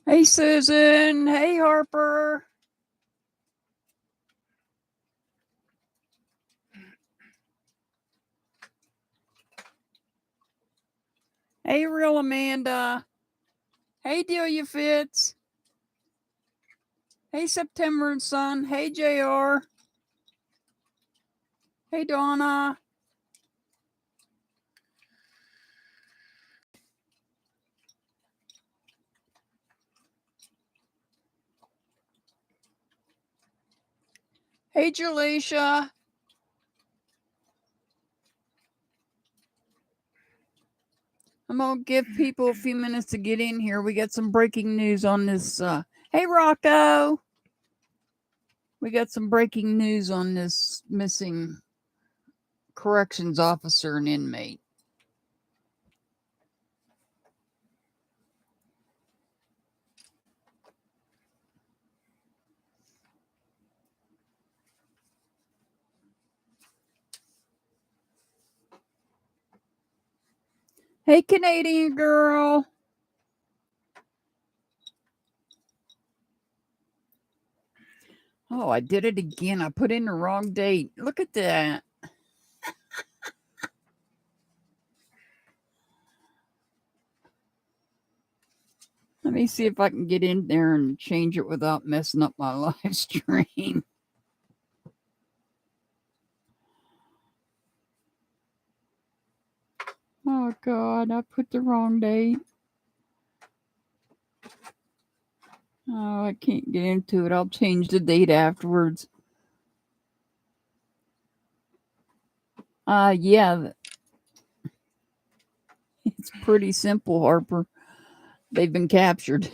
Hey, Susan. Hey, Harper. Hey, real Amanda. Hey, Delia Fitz. Hey, September and Sun. Hey, JR. Hey, Donna. Hey, Jaleisha. I'm going to give people a few minutes to get in here. We got some breaking news on this. Hey, Rocco. We got some breaking news on this missing corrections officer and inmate. Hey, Canadian girl. Oh, I did it again. I put in the wrong date. Look at that. Let me see if I can get in there and change it without messing up my live stream. Oh, God. I put the wrong date. Oh, I can't get into it. I'll change the date afterwards. Yeah. It's pretty simple, Harper. They've been captured.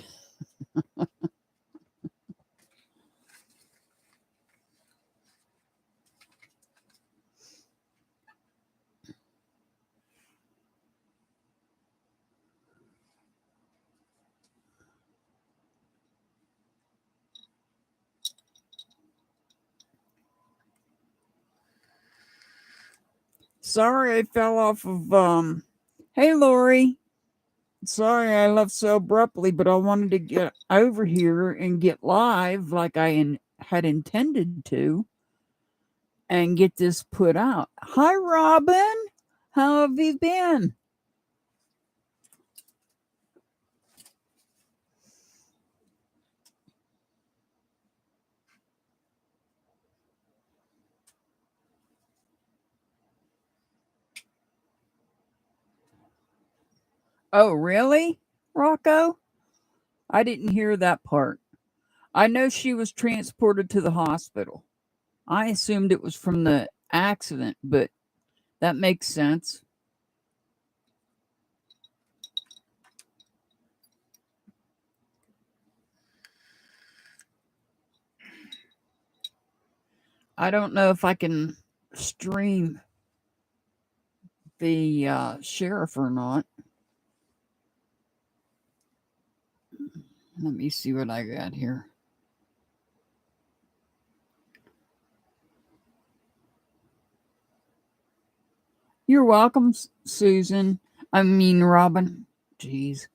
Sorry I fell off of, Hey, Lori. Sorry I left so abruptly, but I wanted to get over here and get live like I had intended to and get this put out. Hi, Robin. How have you been? Oh, really, Rocco? I didn't hear that part. I know she was transported to the hospital. I assumed it was from the accident, but that makes sense. I don't know if I can stream the sheriff or not. Let me see what I got here. You're welcome, Susan. I mean, Robin. Jeez.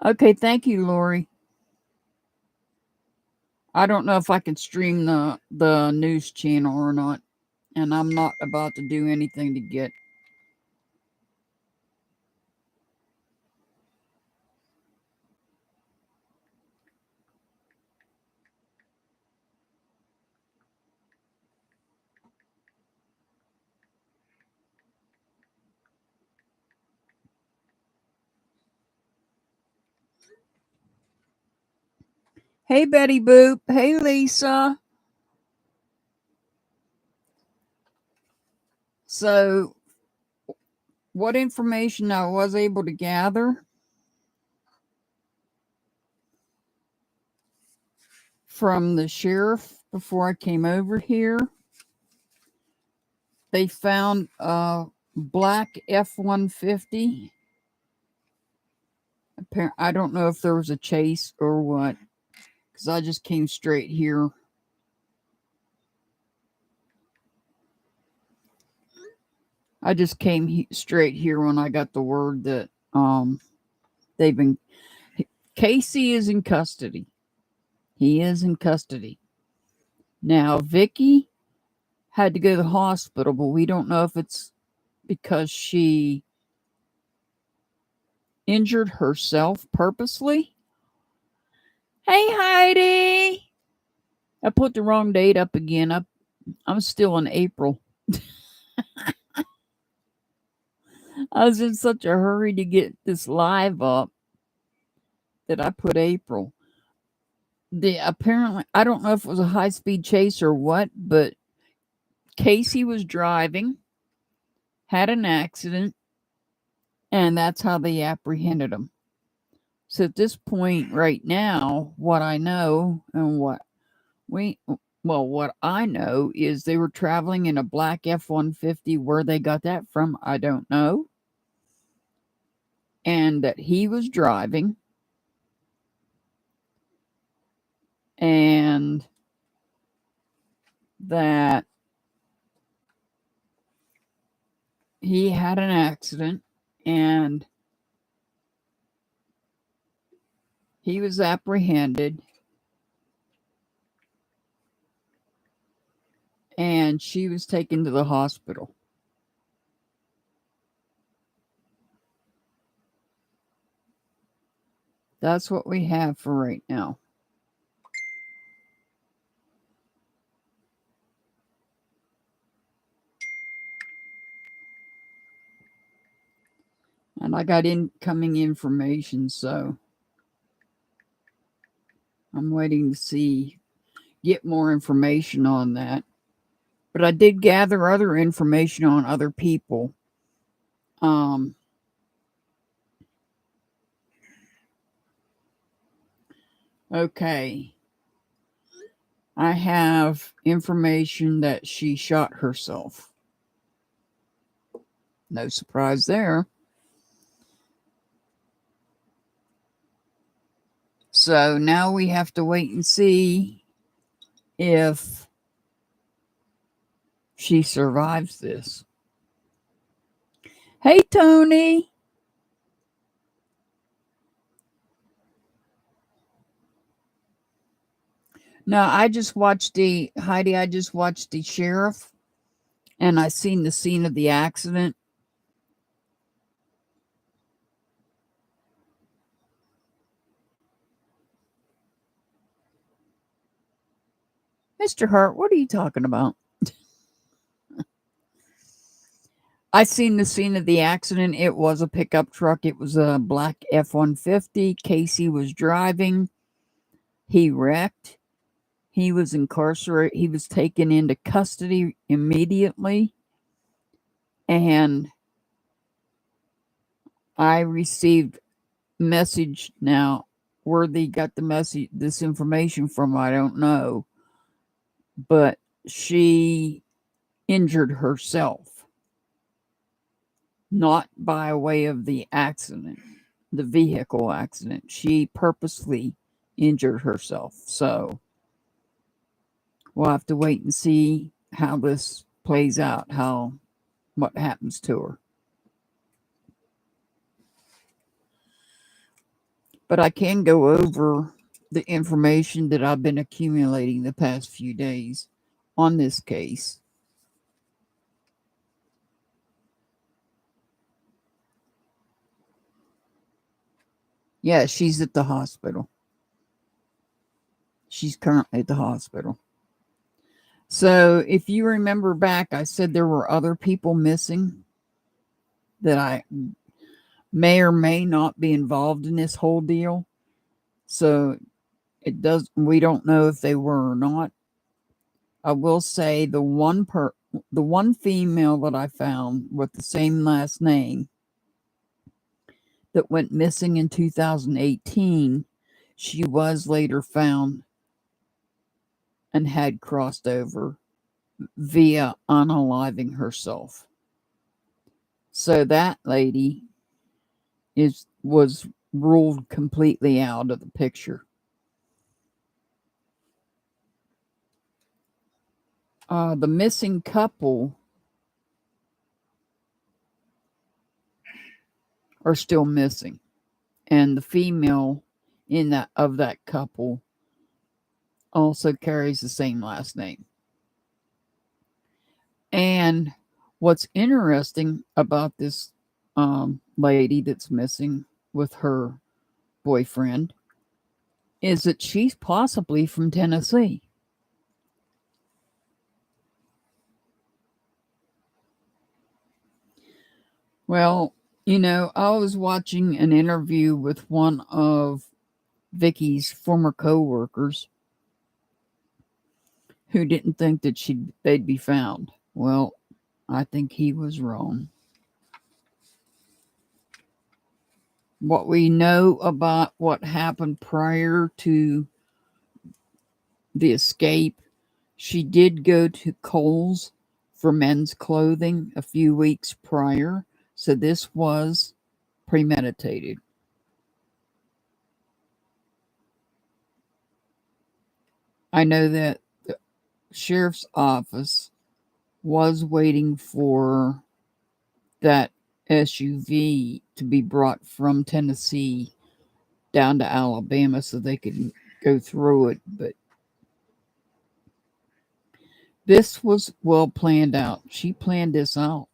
Okay, thank you, Lori. I don't know if I can stream the news channel or not, and I'm not about to do anything to get. Hey, Betty Boop. Hey, Lisa. So, what information I was able to gather from the sheriff before I came over here, they found a black F-150. I don't know if there was a chase or what, because I just came straight here. I just came straight here when I got the word that Casey is in custody. He is in custody. Now, Vicky had to go to the hospital, but we don't know if it's because she injured herself purposely. Hey, Heidi. I put the wrong date up again. I'm still in April. I was in such a hurry to get this live up that I put April. Apparently, I don't know if it was a high-speed chase or what, but Casey was driving, had an accident, and that's how they apprehended him. So at this point right now, what I know and what I know is they were traveling in a black F-150. Where they got that from, I don't know. And that he was driving. And that he had an accident and he was apprehended. And she was taken to the hospital. That's what we have for right now. And I got incoming information, so I'm waiting to get more information on that. But I did gather other information on other people. Okay. I have information that she shot herself. No surprise there. So now we have to wait and see if she survives this. Hey, Tony. No, I just watched the sheriff, and I seen the scene of the accident. Mr. Hart, what are you talking about? I seen the scene of the accident. It was a pickup truck. It was a black F-150. Casey was driving. He wrecked. He was incarcerated. He was taken into custody immediately. And I received message now. Where they got this information from, I don't know. But she injured herself. Not by way of the accident, the vehicle accident. She purposely injured herself. So we'll have to wait and see how this plays out, what happens to her. But I can go over the information that I've been accumulating the past few days on this case. Yeah, she's at the hospital. She's currently at the hospital. So if you remember back, I said there were other people missing that I may or may not be involved in this whole deal. So we don't know if they were or not. I will say the one female that I found with the same last name that went missing in 2018, she was later found and had crossed over via unaliving herself. So that lady was ruled completely out of the picture. The missing couple are still missing. and the female of that couple also carries the same last name. And what's interesting about this lady that's missing with her boyfriend is that she's possibly from Tennessee. Well, I was watching an interview with one of Vicky's former co-workers who didn't think that they'd be found. Well, I think he was wrong. What we know about what happened prior to the escape, she did go to Kohl's for men's clothing a few weeks prior, so this was premeditated. I know that the sheriff's office was waiting for that SUV to be brought from Tennessee down to Alabama so they could go through it, but this was well planned out. She planned this out.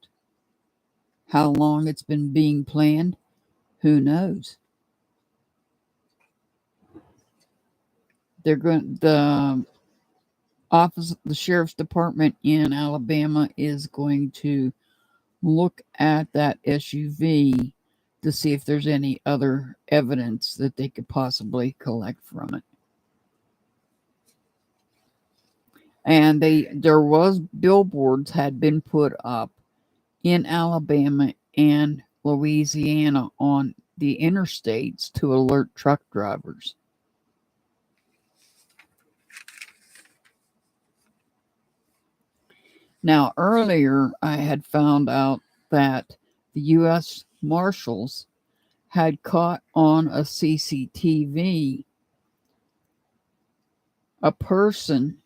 How long it's been being planned, who knows? The sheriff's department in Alabama is going to look at that SUV to see if there's any other evidence that they could possibly collect from it. And there was billboards had been put up in Alabama and Louisiana on the interstates to alert truck drivers. Now, earlier I had found out that the U.S. Marshals had caught on a CCTV a person.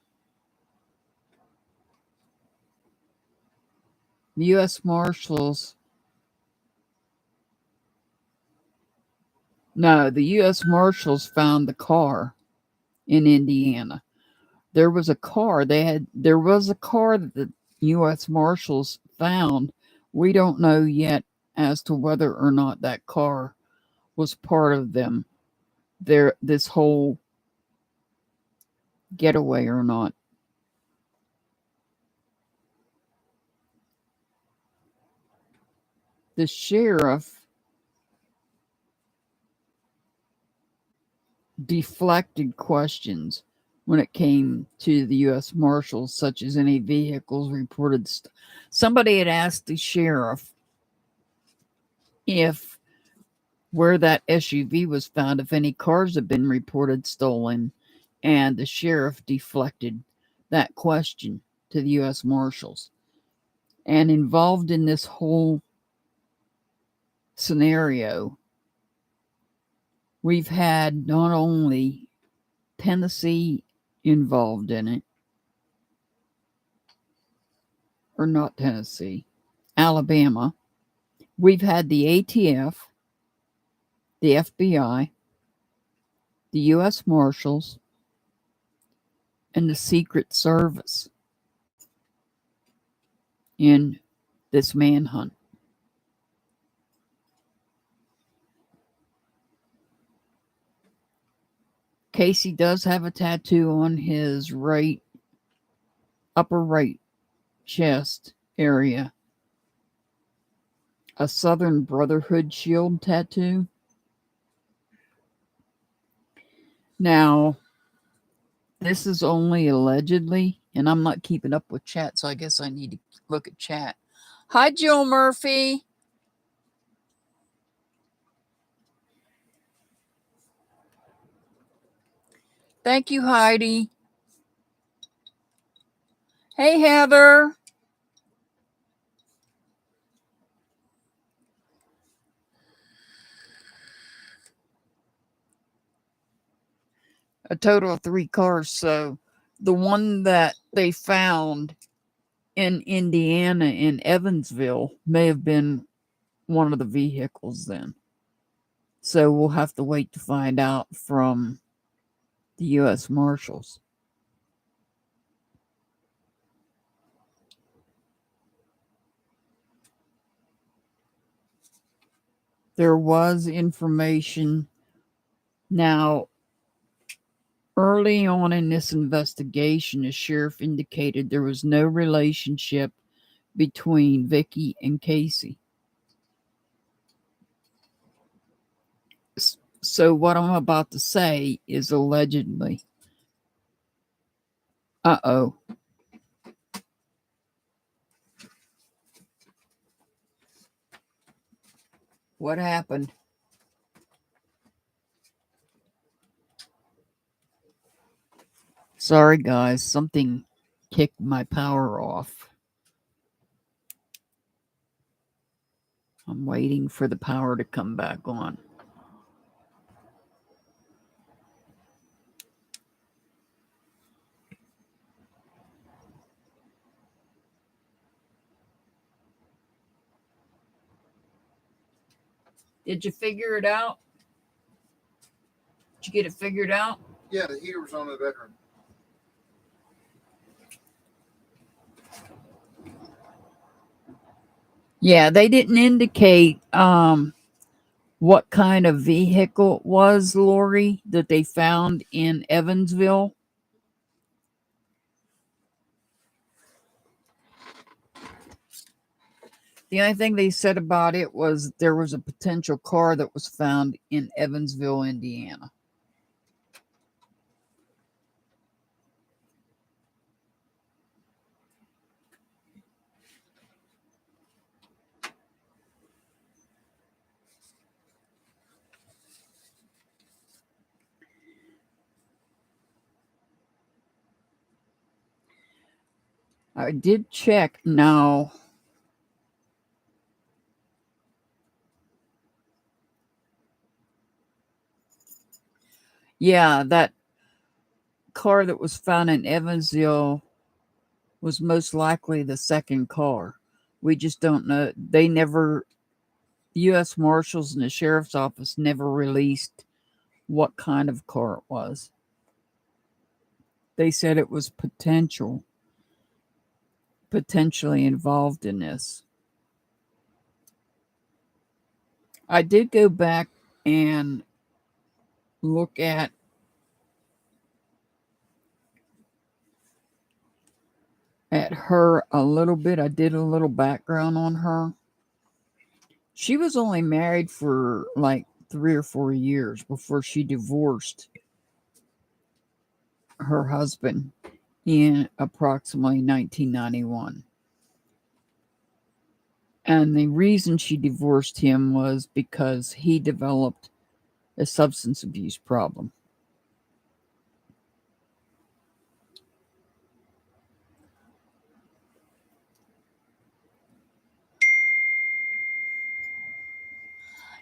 The U.S. Marshals. No, the U.S. Marshals found the car in Indiana. There was a car. There was a car that the U.S. Marshals found. We don't know yet as to whether or not that car was part of this whole getaway or not. The sheriff deflected questions when it came to the U.S. Marshals, such as any vehicles reported. Somebody had asked the sheriff if where that SUV was found, if any cars had been reported stolen, and the sheriff deflected that question to the U.S. Marshals. And involved in this whole scenario, we've had not only Tennessee involved in it, or not Tennessee, Alabama. We've had the ATF, the FBI, the U.S. Marshals, and the Secret Service in this manhunt. Casey does have a tattoo on his upper right chest area. A Southern Brotherhood shield tattoo. Now, this is only allegedly, and I'm not keeping up with chat, so I guess I need to look at chat. Hi, Jill Murphy. Thank you, Heidi. Hey, Heather. A total of 3 cars. So the one that they found in Indiana in Evansville may have been one of the vehicles then. So we'll have to wait to find out from the U.S. Marshals. There was information. Now, early on in this investigation, the sheriff indicated there was no relationship between Vicky and Casey. So what I'm about to say is allegedly. Uh-oh. What happened? Sorry, guys. Something kicked my power off. I'm waiting for the power to come back on. Did you figure it out? Did you get it figured out? Yeah, the heater was on in the bedroom. Yeah, they didn't indicate what kind of vehicle it was, Lori, that they found in Evansville. The only thing they said about it was there was a potential car that was found in Evansville, Indiana. I did check now. Yeah, that car that was found in Evansville was most likely the second car. We just don't know. They never, the U.S. Marshals and the Sheriff's Office never released what kind of car it was. They said it was potentially involved in this. I did go back and look at her a little bit. I did a little background on her. She was only married for like 3 or 4 years before she divorced her husband in approximately 1991. And the reason she divorced him was because he developed a substance abuse problem.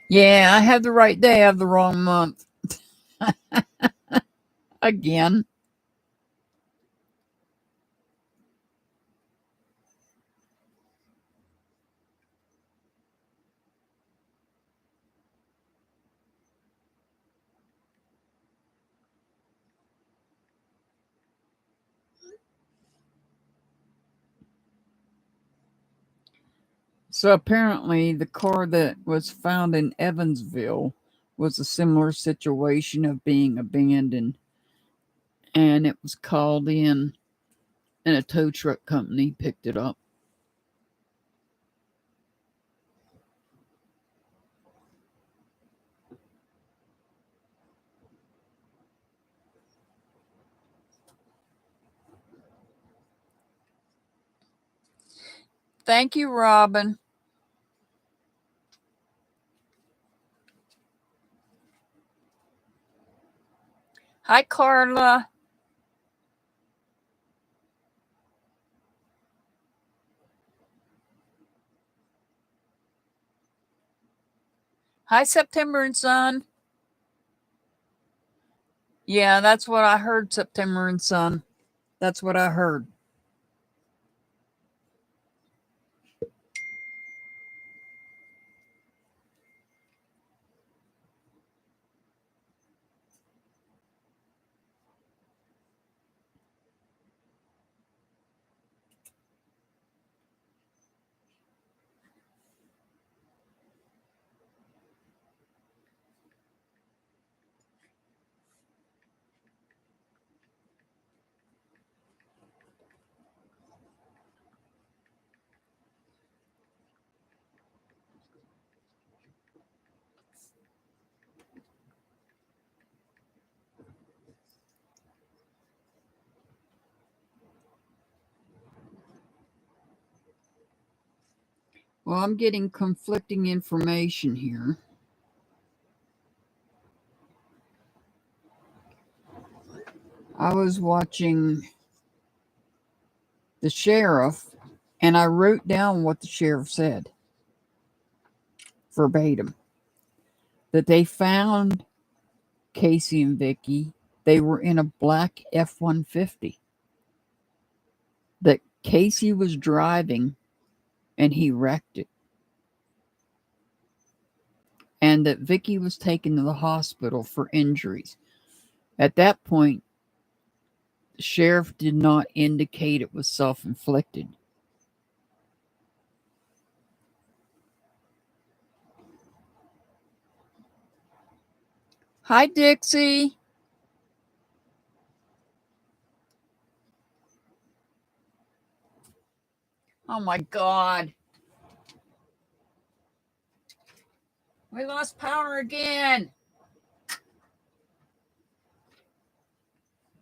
Yeah, I had the right day, I have the wrong month. Again. So apparently, the car that was found in Evansville was a similar situation of being abandoned, and it was called in, and a tow truck company picked it up. Thank you, Robin. Hi, Carla. Hi, September and Sun. Yeah, that's what I heard, September and Sun. That's what I heard. Well, I'm getting conflicting information here. I was watching the sheriff, and I wrote down what the sheriff said verbatim. That they found Casey and Vicky. They were in a black F-150. That Casey was driving and he wrecked it. And that Vicky was taken to the hospital for injuries. At that point, the sheriff did not indicate it was self-inflicted. Hi, Dixie. Oh my God. We lost power again.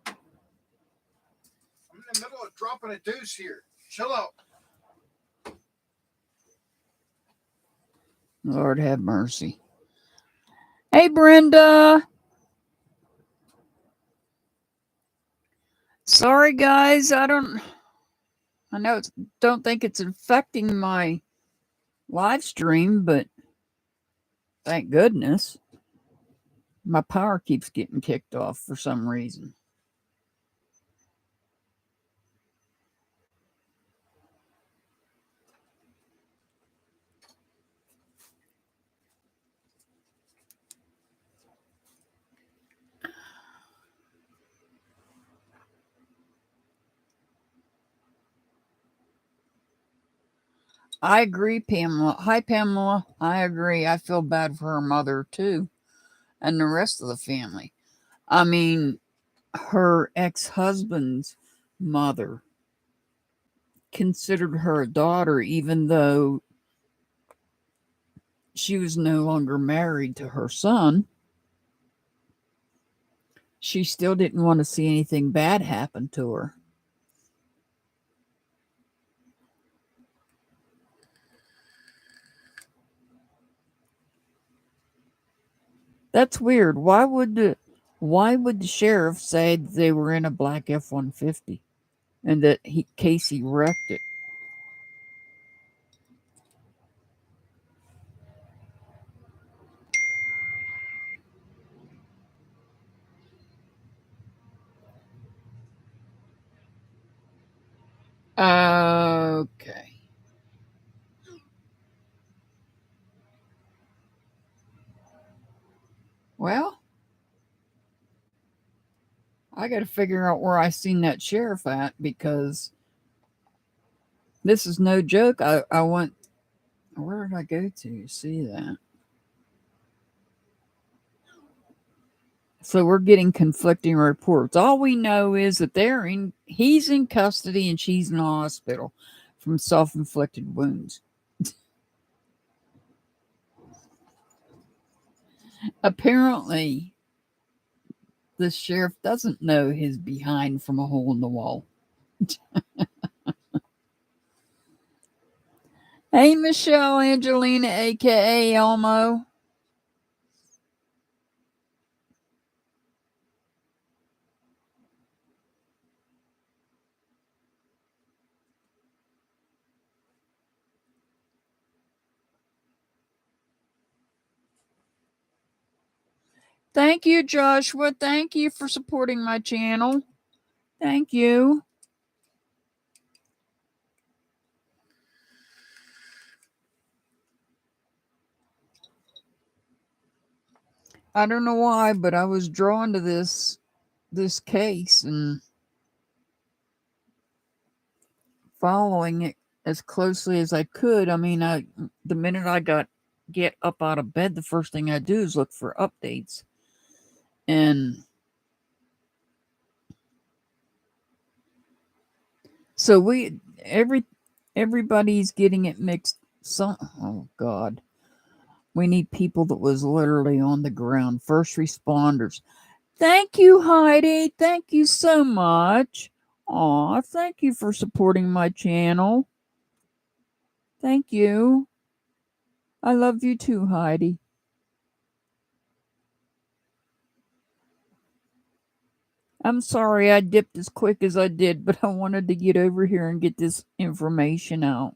I'm in the middle of dropping a deuce here. Chill out. Lord have mercy. Hey, Brenda. Sorry, guys. I don't think it's affecting my live stream, but thank goodness. My power keeps getting kicked off for some reason. I agree, Pamela. Hi, Pamela. I agree. I feel bad for her mother, too, and the rest of the family. I mean, her ex-husband's mother considered her a daughter, even though she was no longer married to her son. She still didn't want to see anything bad happen to her. That's weird. Why would the sheriff say they were in a black F-150 and that Casey wrecked it? Okay. Well, I got to figure out where I seen that sheriff at, because this is no joke. I went, where did I go to see that? So we're getting conflicting reports. All we know is that he's in custody and she's in the hospital from self-inflicted wounds. Apparently, the sheriff doesn't know his behind from a hole in the wall. Hey, Michelle Angelina, a.k.a. Elmo. Thank you, Joshua. Thank you for supporting my channel. Thank you. I don't know why, but I was drawn to this case and following it as closely as I could. I mean, the minute I get up out of bed, the first thing I do is look for updates. And so everybody's getting it mixed. Oh God. We need people that was literally on the ground, first responders. Thank you, Heidi. Thank you so much. Aw, thank you for supporting my channel. Thank you. I love you too, Heidi. I'm sorry I dipped as quick as I did, but I wanted to get over here and get this information out.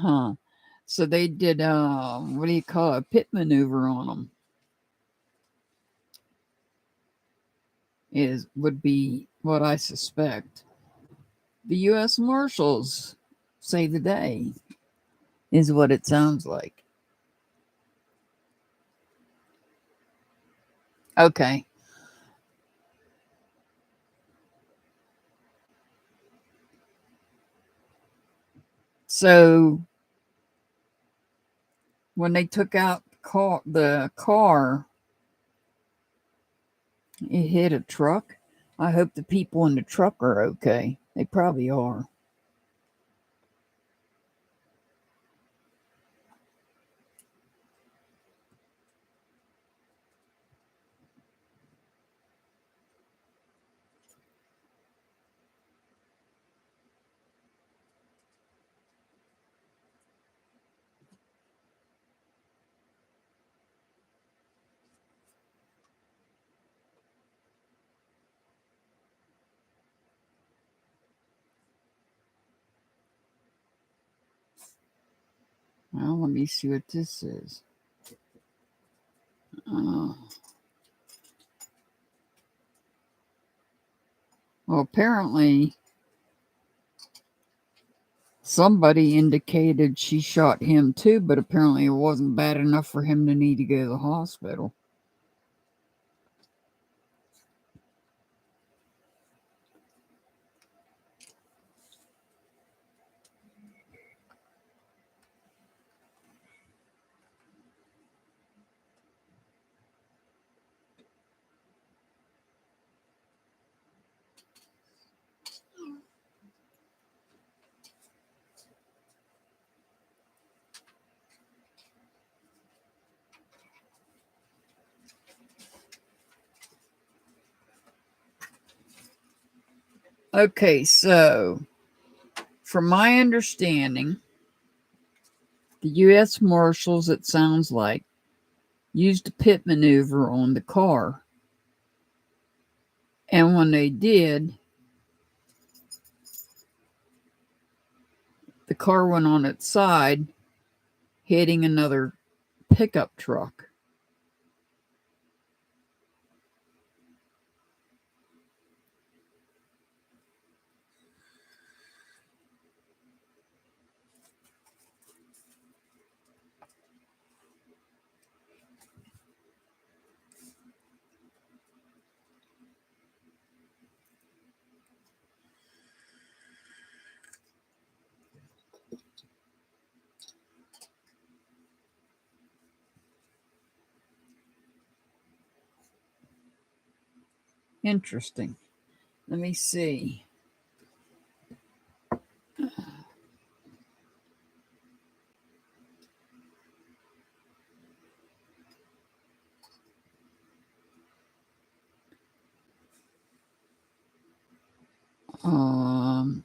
Huh. So they did what do you call it? A pit maneuver on them. Would be what I suspect. The U.S. Marshals save the day, is what it sounds like. Okay. So when they took out the car, it hit a truck. I hope the people in the truck are okay. They probably are. Well, let me see what this is. Well, apparently somebody indicated she shot him too, but apparently it wasn't bad enough for him to need to go to the hospital. Okay, so from my understanding, the U.S. Marshals, it sounds like, used a pit maneuver on the car. And when they did, the car went on its side, hitting another pickup truck. Interesting. Let me see. Um,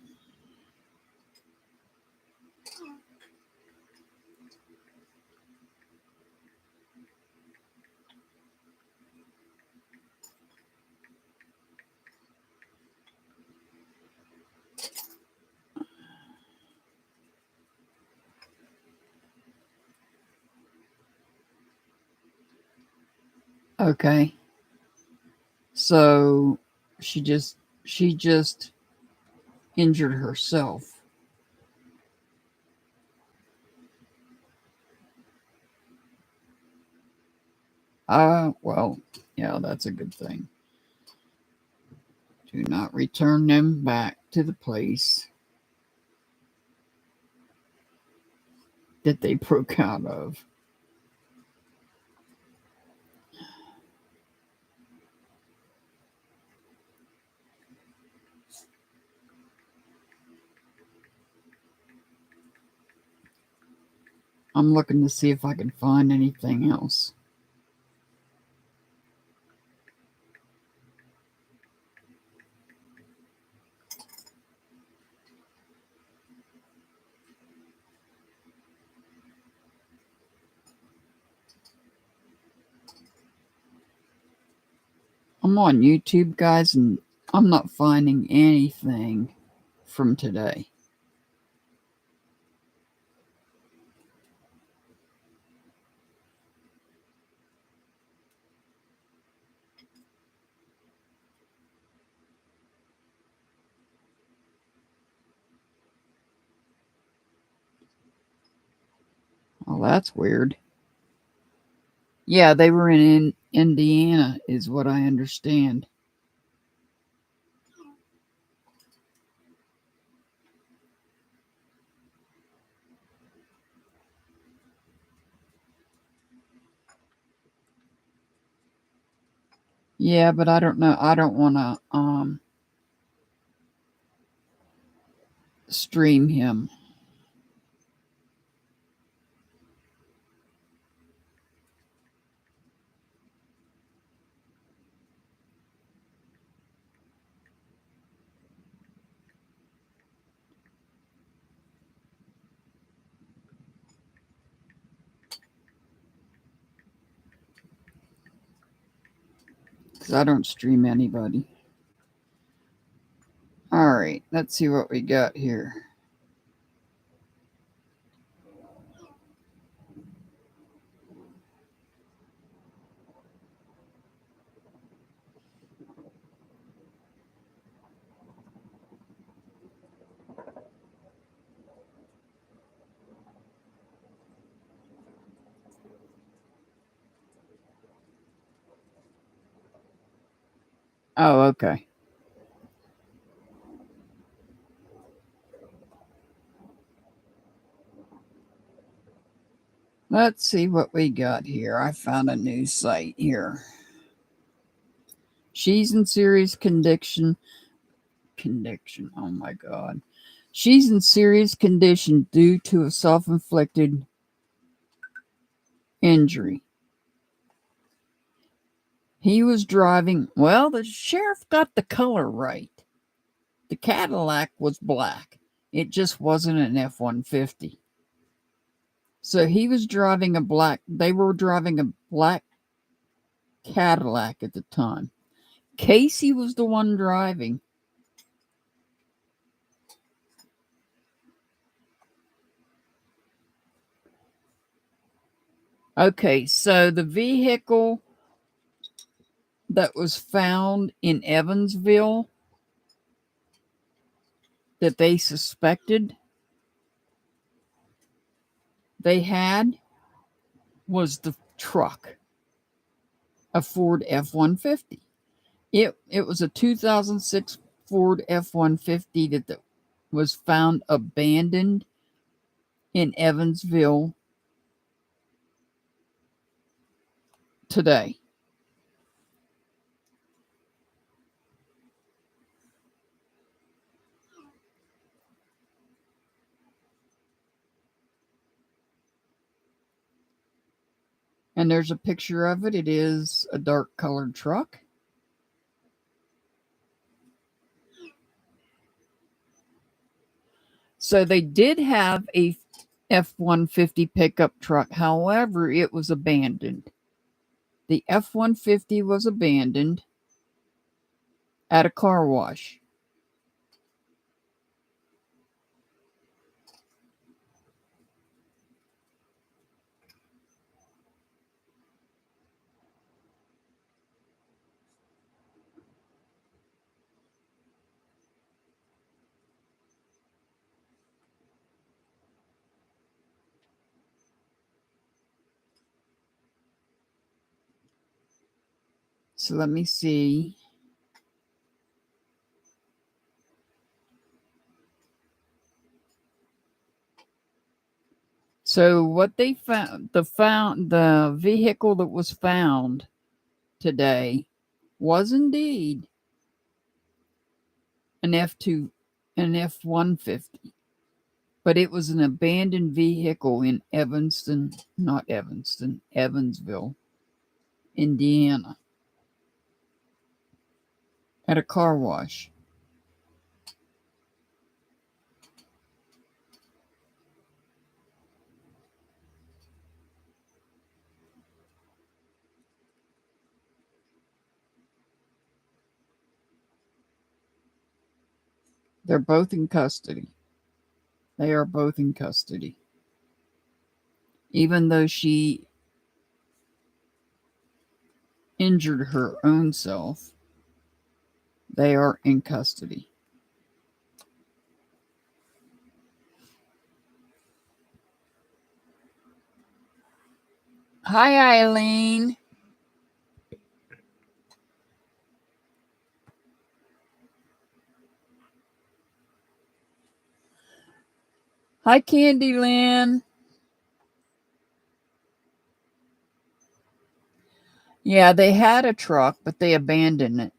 okay. So she just injured herself. Well, yeah, that's a good thing. Do not return them back to the place that they broke out of. I'm looking to see if I can find anything else. I'm on YouTube, guys, and I'm not finding anything from today. Oh, that's weird. Yeah, they were in Indiana, is what I understand. Yeah, but I don't know. I don't want to stream him. Because I don't stream anybody. All right, let's see what we got here. Oh, okay. Let's see what we got here. I found a new site here. She's in serious condition. Oh my God. She's in serious condition due to a self-inflicted injury. He was driving. Well, the sheriff got the color right. The Cadillac was black. It just wasn't an F-150. So he was driving a black. They were driving a black Cadillac at the time. Casey was the one driving. Okay, so the vehicle that was found in Evansville that they suspected they had was the truck, a Ford F-150. It was a 2006 Ford F-150 that was found abandoned in Evansville today. And there's a picture of it. It is a dark colored truck. So they did have a F-150 pickup truck. However, it was abandoned. The F-150 was abandoned at a car wash. So let me see. So what they found, the vehicle that was found today was indeed an F150. But it was an abandoned vehicle in Evansville, Indiana, at a car wash. They're both in custody. They are both in custody. Even though she injured her own self, they are in custody. Hi, Eileen. Hi, Candyland. Yeah, they had a truck, but they abandoned it.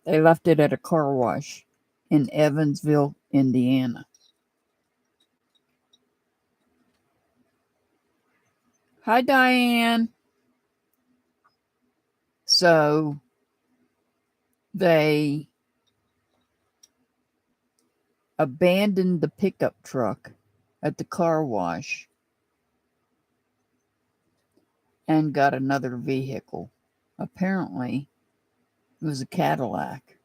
They left it at a car wash in Evansville, Indiana. Hi, Diane. So they abandoned the pickup truck at the car wash and got another vehicle. Apparently, it was a Cadillac.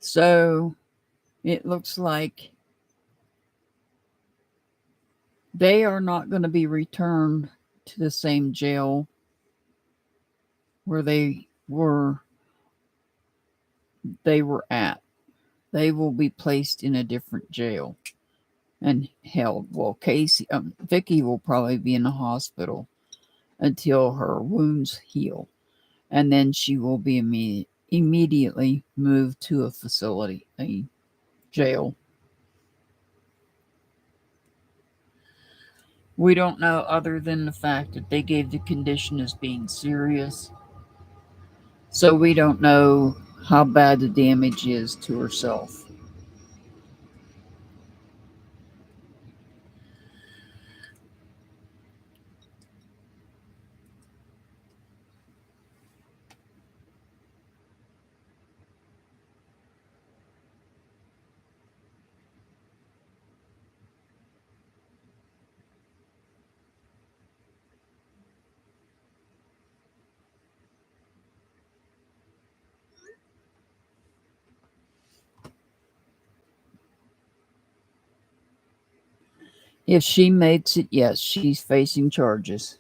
So it looks like they are not going to be returned to the same jail where they were at. They will be placed in a different jail and held. Well, Vicky will probably be in the hospital until her wounds heal, and then she will be immediately moved to a facility, a jail. We don't know, other than the fact that they gave the condition as being serious. So we don't know how bad the damage is to herself. If she makes it, yes, she's facing charges.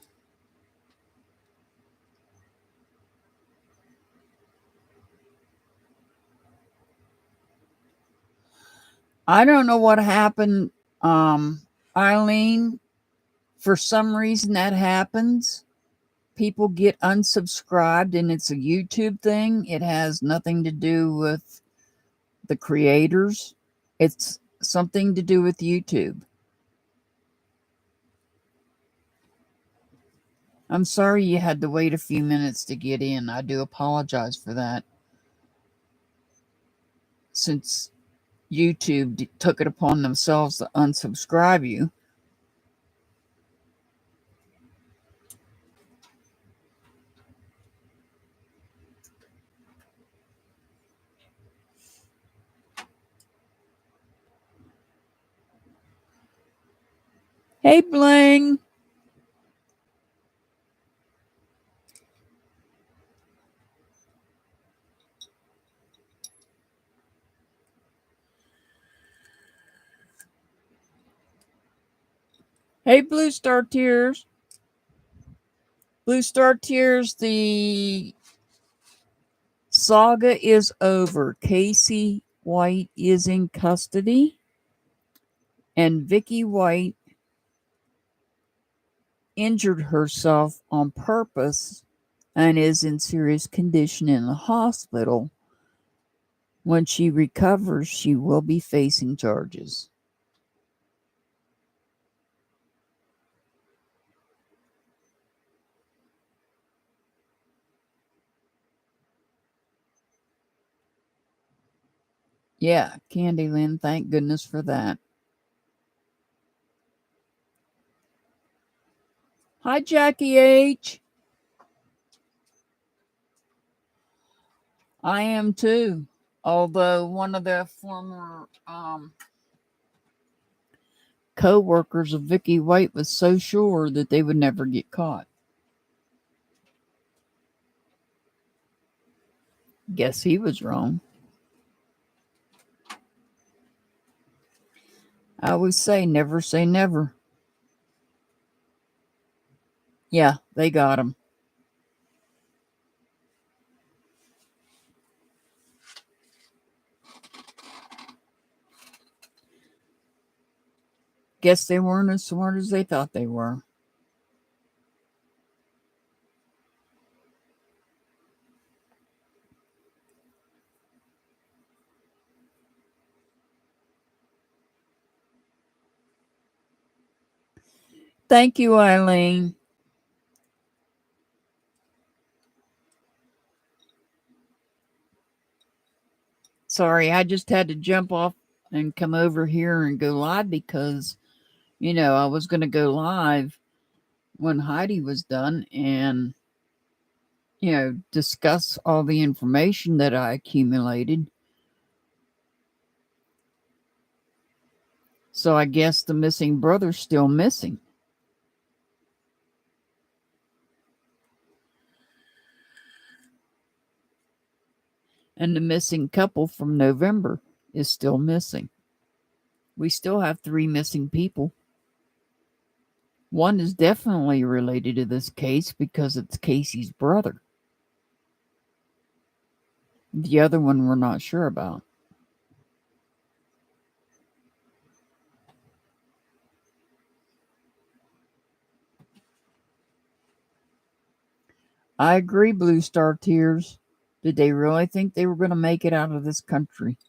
I don't know what happened, Eileen. For some reason that happens. People get unsubscribed and it's a YouTube thing. It has nothing to do with the creators. It's something to do with YouTube. I'm sorry you had to wait a few minutes to get in. I do apologize for that. Since YouTube took it upon themselves to unsubscribe you. Hey, Bling. Hey, Blue Star Tears. Blue Star Tears, the saga is over. Casey White is in custody, and Vicky White injured herself on purpose and is in serious condition in the hospital. When she recovers, she will be facing charges. Yeah, Candyland, thank goodness for that. Hi, Jackie H. I am too. Although one of the former co-workers of Vicky White was so sure that they would never get caught. Guess he was wrong. I always say never. Yeah, they got him. Guess they weren't as smart as they thought they were. Thank you, Eileen. Sorry, I just had to jump off and come over here and go live because, I was going to go live when Heidi was done and, discuss all the information that I accumulated. So I guess the missing brother's still missing. And the missing couple from November is still missing. We still have 3 missing people. One is definitely related to this case because it's Casey's brother. The other one we're not sure about. I agree, Blue Star Tears. Did they really think they were going to make it out of this country?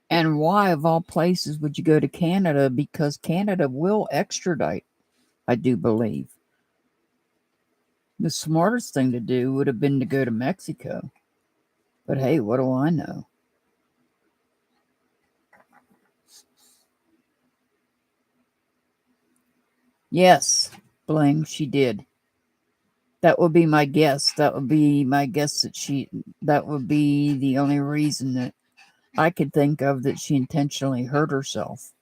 And why, of all places, would you go to Canada? Because Canada will extradite, I do believe. The smartest thing to do would have been to go to Mexico. But hey, what do I know? Yes, Bling, she did. That would be my guess. That would be the only reason that I could think of that she intentionally hurt herself.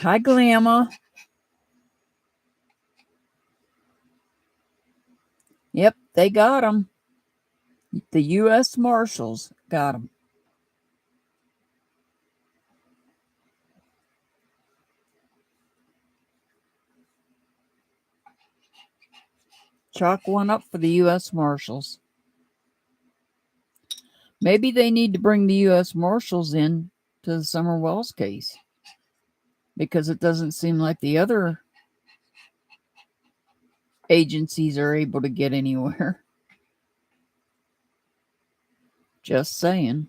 Hi, Glamour. Yep, they got him. The U.S. Marshals got him. Chalk one up for the U.S. Marshals. Maybe they need to bring the U.S. Marshals in to the Summer Wells case because it doesn't seem like the other agencies are able to get anywhere. Just saying.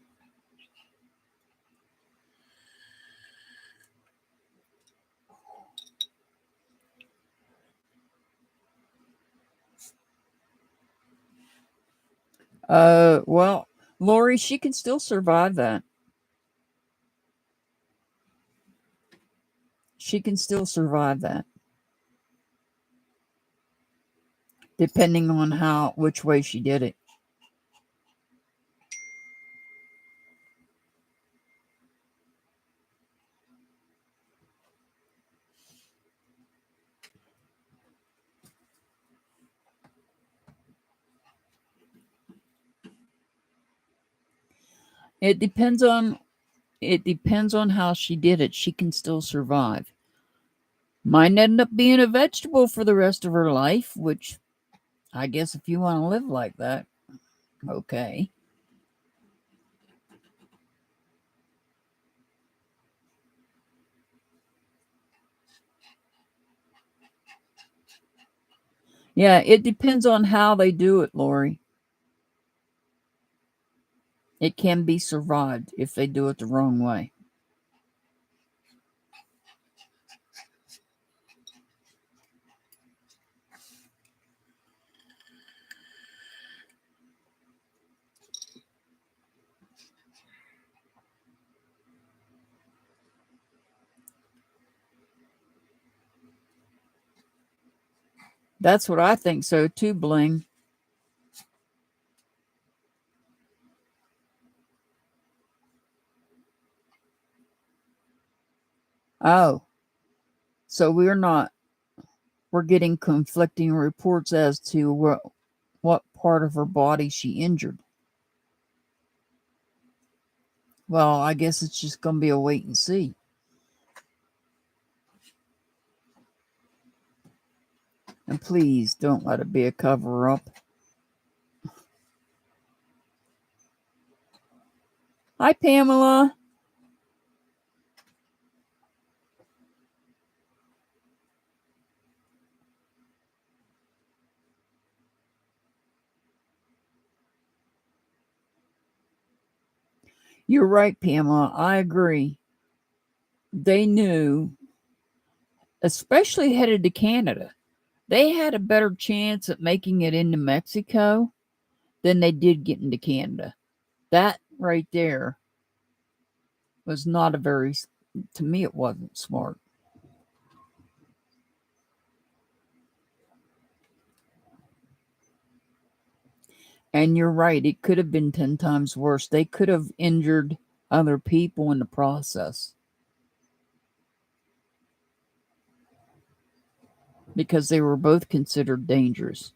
Well, Lori, she can still survive that. She can still survive that. Depending on which way she did it. It depends on how she did it. She can still survive. Might end up being a vegetable for the rest of her life, which I guess if you want to live like that. Okay. Yeah, it depends on how they do it, Lori. It can be survived if they do it the wrong way. That's what I think so too, Bling. Oh, so we're getting conflicting reports as to what part of her body she injured. Well, I guess it's just going to be a wait and see. And please don't let it be a cover up. Hi, Pamela. You're right, Pamela. I agree. They knew, especially headed to Canada, they had a better chance at making it into Mexico than they did getting to Canada. That right there was not a very, to me, it wasn't smart. And you're right, it could have been 10 times worse. They could have injured other people in the process because they were both considered dangerous.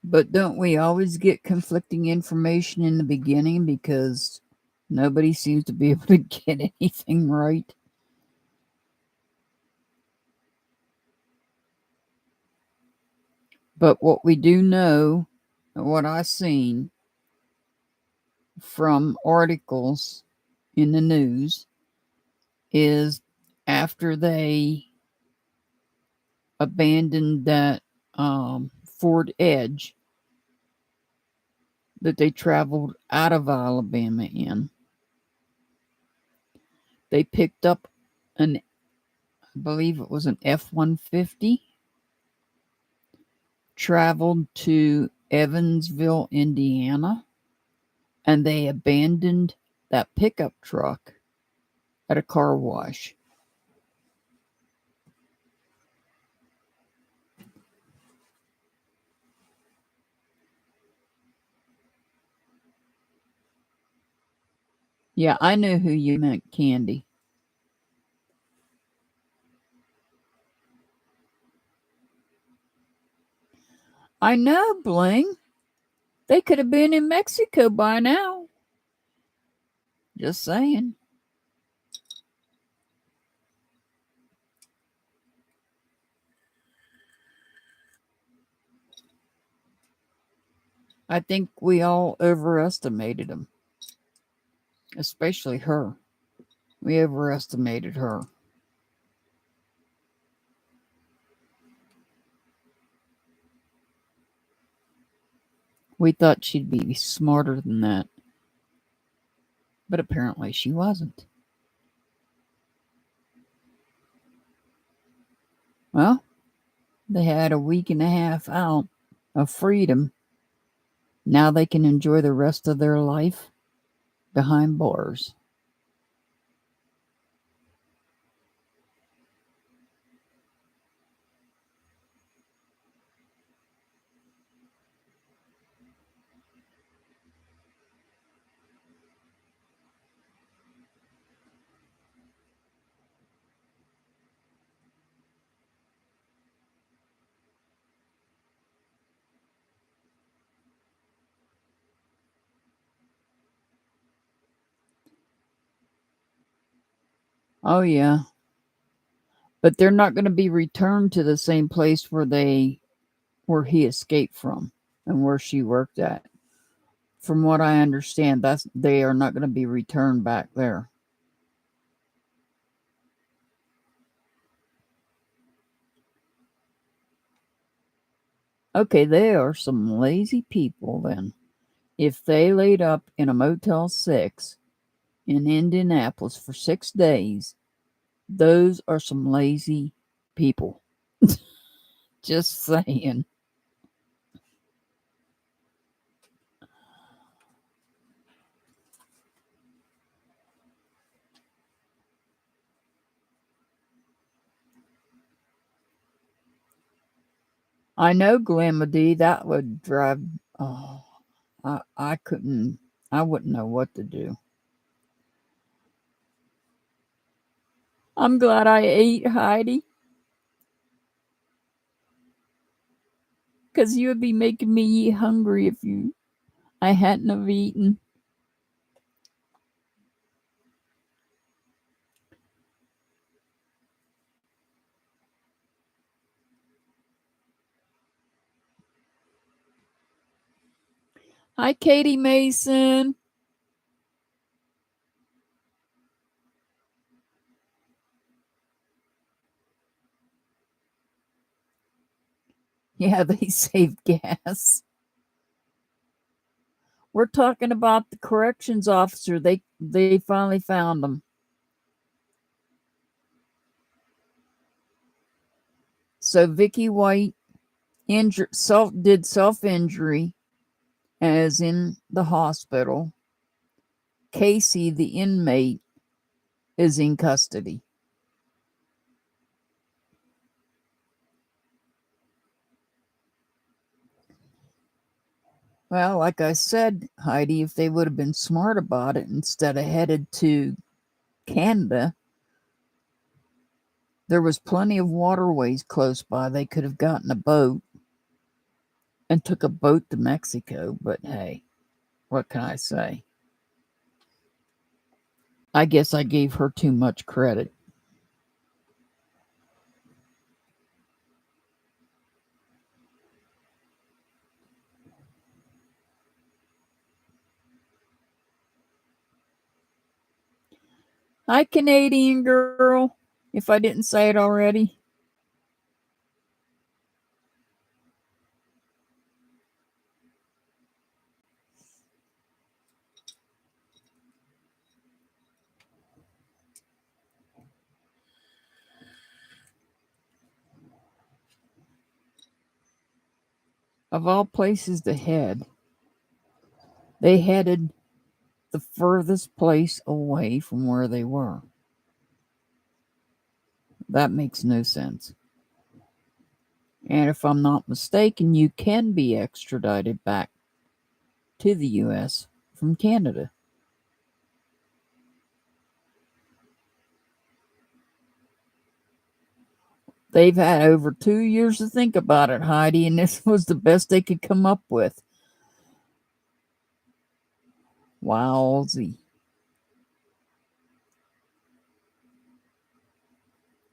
But don't we always get conflicting information in the beginning because nobody seems to be able to get anything right? But what we do know, and what I've seen from articles in the news, is after they abandoned that Fort Edge that they traveled out of Alabama in, they picked up I believe it was an F-150, traveled to Evansville, Indiana, and they abandoned that pickup truck at a car wash. Yeah, I knew who you meant, Candy. I know, Bling. They could have been in Mexico by now. Just saying. I think we all overestimated them, especially her. We overestimated her. We thought she'd be smarter than that, but apparently she wasn't. Well, they had a week and a half out of freedom. Now they can enjoy the rest of their life behind bars. Oh, yeah. But they're not going to be returned to the same place where he escaped from and where she worked at. From what I understand, they are not going to be returned back there. Okay, they are some lazy people then. If they laid up in a Motel 6 in Indianapolis for 6 days, those are some lazy people. Just saying. I know, Glamady, that would drive. Oh, I couldn't. I wouldn't know what to do. I'm glad I ate, Heidi, because you would be making me hungry if I hadn't have eaten. Hi, Katie Mason. Yeah, they saved gas. We're talking about the corrections officer. They finally found him. So Vicky White did self-injury as in the hospital. Casey, the inmate, is in custody. Well, like I said, Heidi, if they would have been smart about it instead of headed to Canada, there was plenty of waterways close by. They could have gotten a boat and took a boat to Mexico, but hey, what can I say? I guess I gave her too much credit. Hi, Canadian girl, if I didn't say it already. Of all places to head, they headed the furthest place away from where they were. That makes no sense. And if I'm not mistaken, you can be extradited back to the US from Canada. They've had over 2 years to think about it, Heidi, and this was the best they could come up with. Wowsy.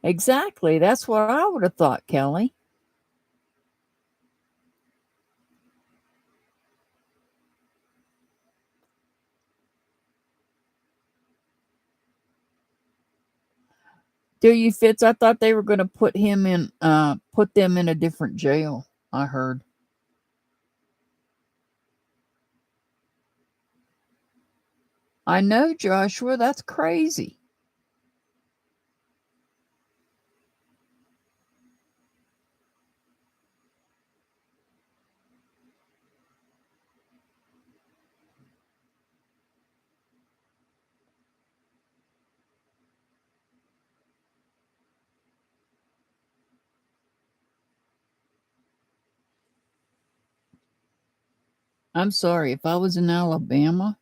Exactly. That's what I would have thought, Kelly. Do you, Fitz? I thought they were going to put them in a different jail. I heard. I know, Joshua. That's crazy. I'm sorry. If I was in Alabama,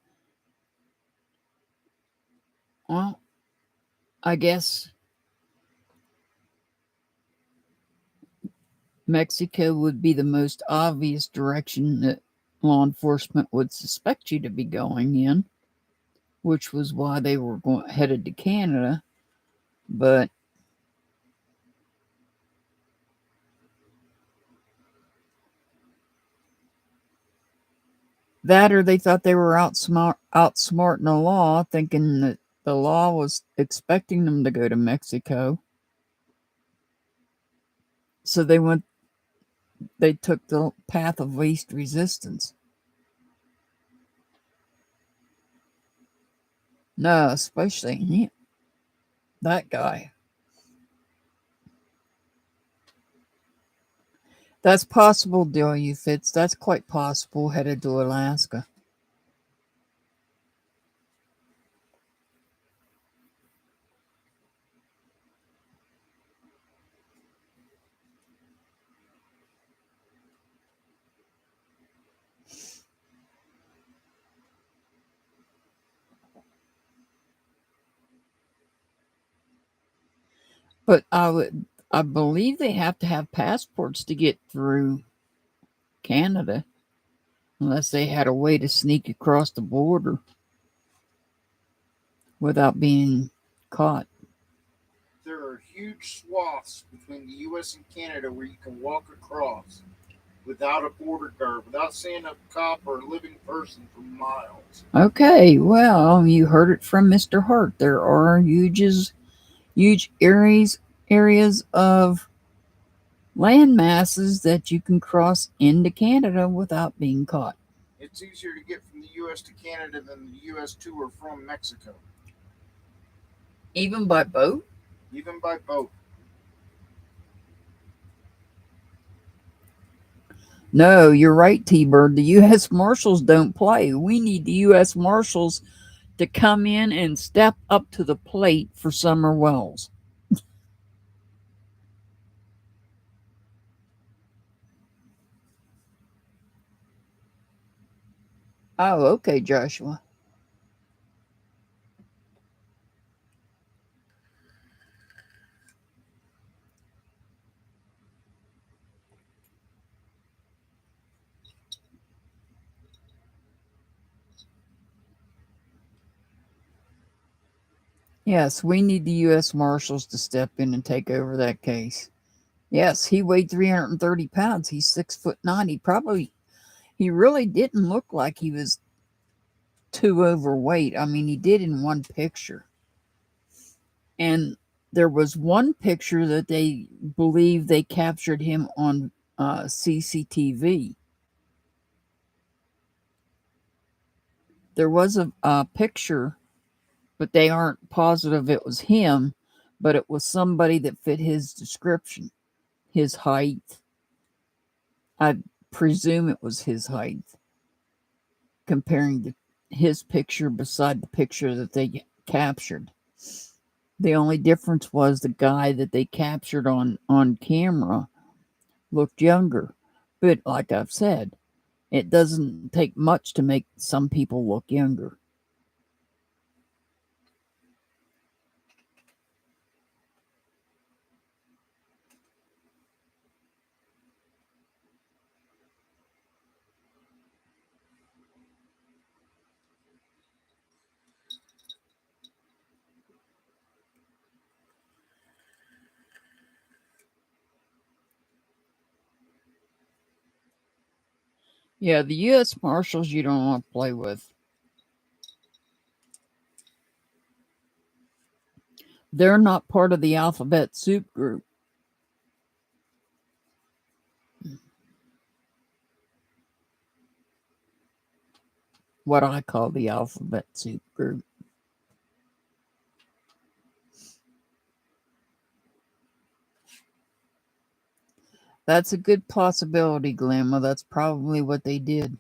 well, I guess Mexico would be the most obvious direction that law enforcement would suspect you to be going in, which was why they were headed to Canada. But that, or they thought they were outsmarting the law, thinking that the law was expecting them to go to Mexico. So they took the path of least resistance. No, especially that guy. That's possible, Delia Fitz. That's quite possible, headed to Alaska. But I believe they have to have passports to get through Canada, unless they had a way to sneak across the border without being caught. There are huge swaths between the U.S. and Canada where you can walk across without a border guard, without seeing a cop or a living person for miles. Okay, well, you heard it from Mr. Hart. There are huge areas of land masses that you can cross into Canada without being caught. It's easier to get from the U.S. to Canada than the U.S. to or from Mexico. Even by boat? Even by boat. No, you're right, T-Bird. The U.S. Marshals don't play. We need the U.S. Marshals to come in and step up to the plate for Summer Wells. Oh, okay, Joshua. Yes, we need the U.S. Marshals to step in and take over that case. Yes, he weighed 330 pounds. He's 6'9". He really didn't look like he was too overweight. I mean, he did in one picture. And there was one picture that they believe they captured him on CCTV. There was a picture, but they aren't positive it was him, but it was somebody that fit his description, his height. I presume it was his height, comparing his picture beside the picture that they captured. The only difference was the guy that they captured on camera looked younger. But like I've said, it doesn't take much to make some people look younger. Yeah, the U.S. Marshals you don't want to play with. They're not part of the alphabet soup group. What I call the alphabet soup group. That's a good possibility, Glamma. That's probably what they did.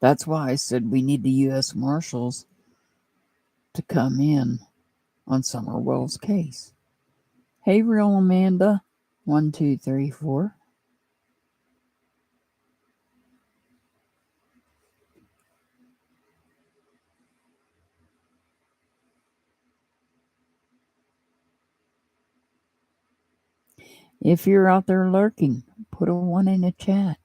That's why I said we need the U.S. Marshals to come in on Summer Wells' case. Hey, real Amanda. 1, 2, 3, 4. If you're out there lurking, put a 1 in the chat.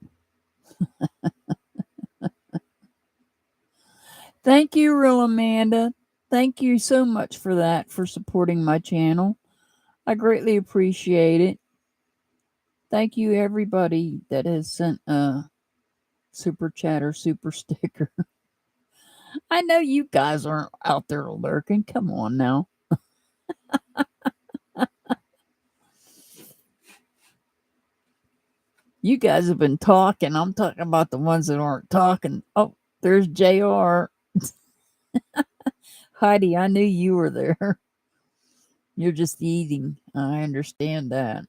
Thank you, real Amanda. Thank you so much for that, for supporting my channel. I greatly appreciate it. Thank you, everybody that has sent a super chat or super sticker. I know you guys aren't out there lurking. Come on now. You guys have been talking. I'm talking about the ones that aren't talking. Oh, there's JR. Heidi, I knew you were there. You're just eating. I understand that.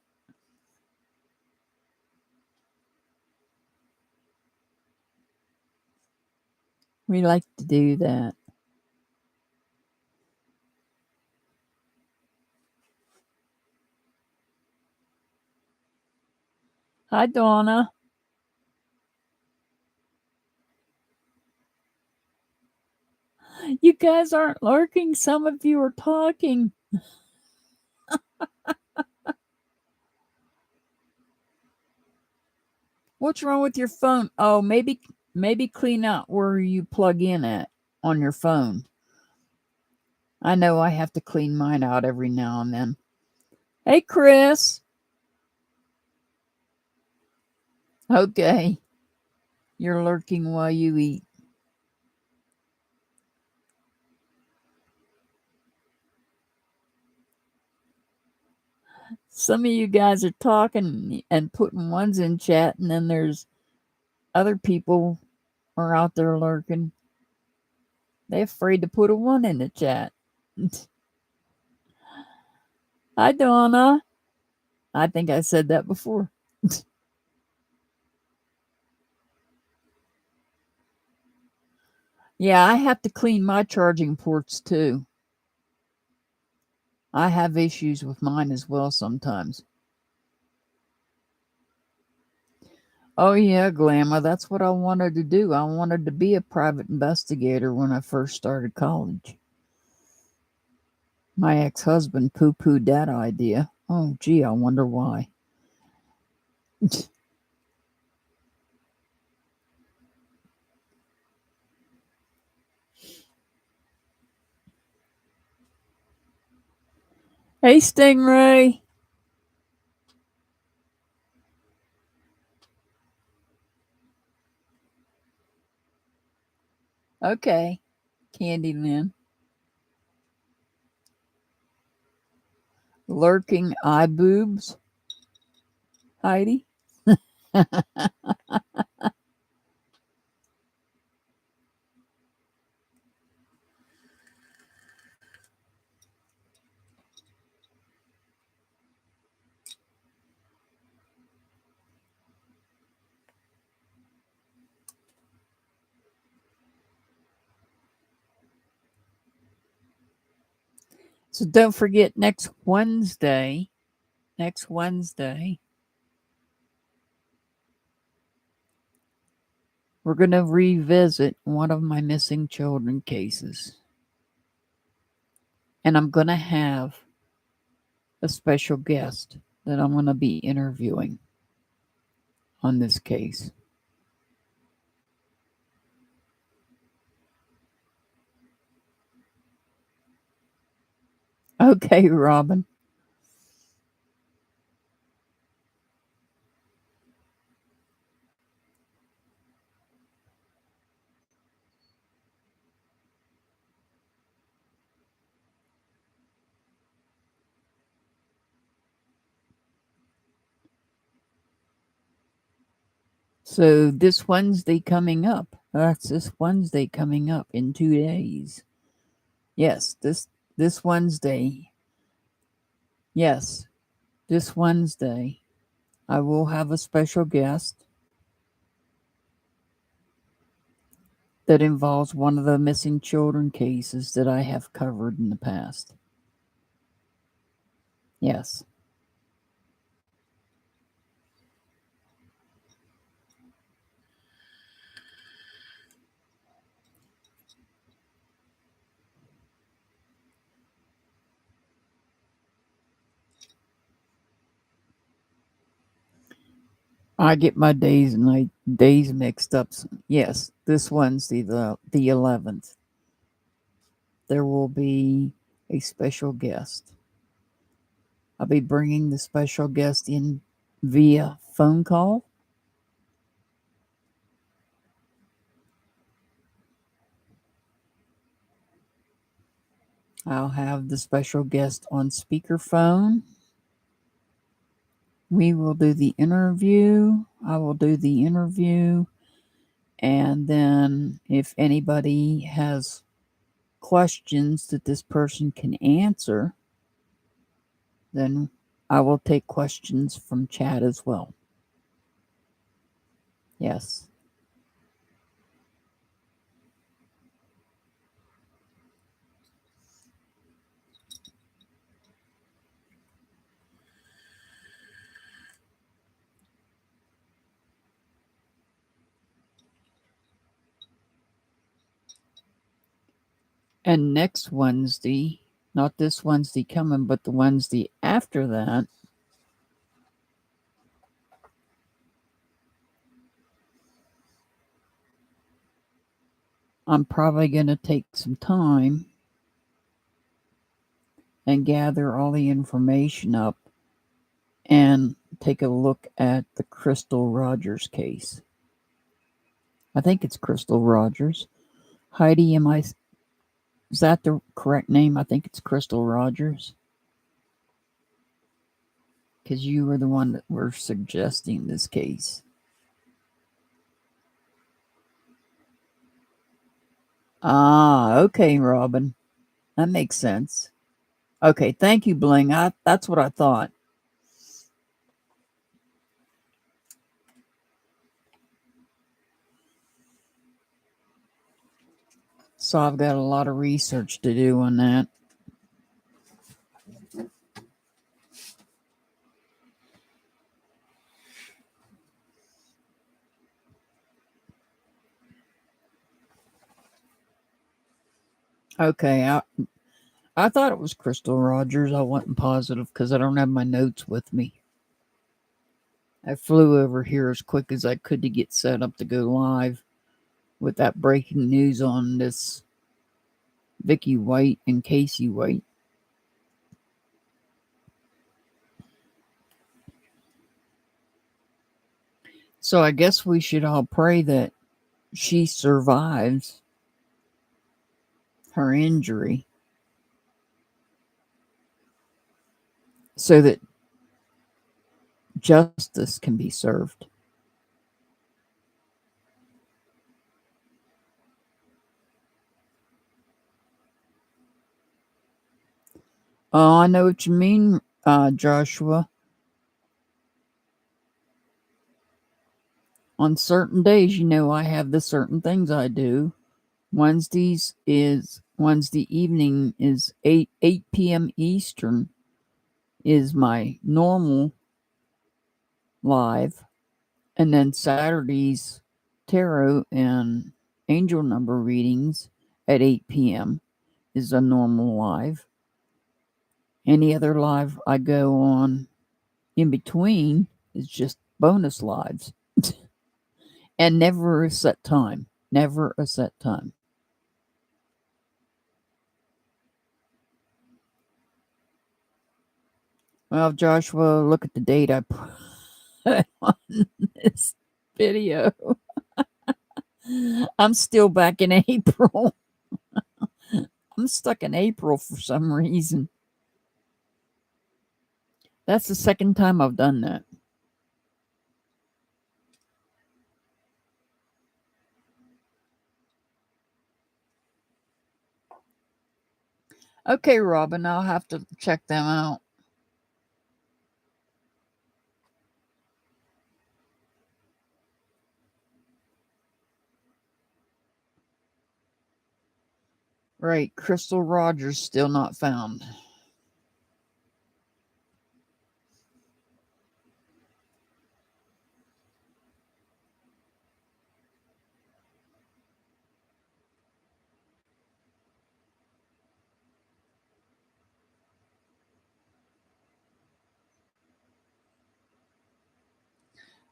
We like to do that. Hi, Donna. You guys aren't lurking. Some of you are talking. What's wrong with your phone? Oh, maybe clean out where you plug in at on your phone. I know I have to clean mine out every now and then. Hey, Chris. Okay. You're lurking while you eat. Some of you guys are talking and putting ones in chat, and then there's other people are out there lurking. They're afraid to put a one in the chat. Hi, Donna. I think I said that before. Yeah, I have to clean my charging ports too. I have issues with mine as well sometimes. Oh, yeah, Glamour. That's what I wanted to do. I wanted to be a private investigator when I first started college. My ex husband poo pooed that idea. Oh, gee, I wonder why. Hey, Stingray. Okay, Candyman. Lurking eye boobs. Heidi. So don't forget next Wednesday, we're going to revisit one of my missing children cases. And I'm going to have a special guest that I'm going to be interviewing on this case. Okay, Robin. So this Wednesday coming up. That's this Wednesday coming up in 2 days. Yes, this Wednesday. Yes, this Wednesday I will have a special guest that involves one of the missing children cases that I have covered in the past. Yes. I get my days mixed up. Yes, this Wednesday, the 11th. there will be a special guest. I'll be bringing the special guest in via phone call. I'll have the special guest on speakerphone. We will do the interview. I will do the interview. And then if anybody has questions that this person can answer, then I will take questions from chat as well. Yes. And next Wednesday, not this Wednesday coming, but the Wednesday after that, I'm probably going to take some time and gather all the information up and take a look at the Crystal Rogers case. I think it's Crystal Rogers. Heidi, is that the correct name? I think it's Crystal Rogers. Because you were the one that were suggesting this case. Ah, okay, Robin. That makes sense. Okay, thank you, Bling. That's what I thought. So I've got a lot of research to do on that. Okay, I thought it was Crystal Rogers. I wasn't positive because I don't have my notes with me. I flew over here as quick as I could to get set up to go live with that breaking news on this Vicky White and Casey White. So I guess we should all pray that she survives her injury so that justice can be served. Oh, I know what you mean, Joshua. On certain days, I have the certain things I do. Wednesday evening is 8 p.m. Eastern is my normal live. And then Saturdays, tarot and angel number readings at 8 p.m. is a normal live. Any other live I go on in between is just bonus lives. And never a set time. Never a set time. Well, Joshua, look at the date I put on this video. I'm still back in April. I'm stuck in April for some reason. That's the second time I've done that. Okay, Robin, I'll have to check them out. Right, Crystal Rogers still not found.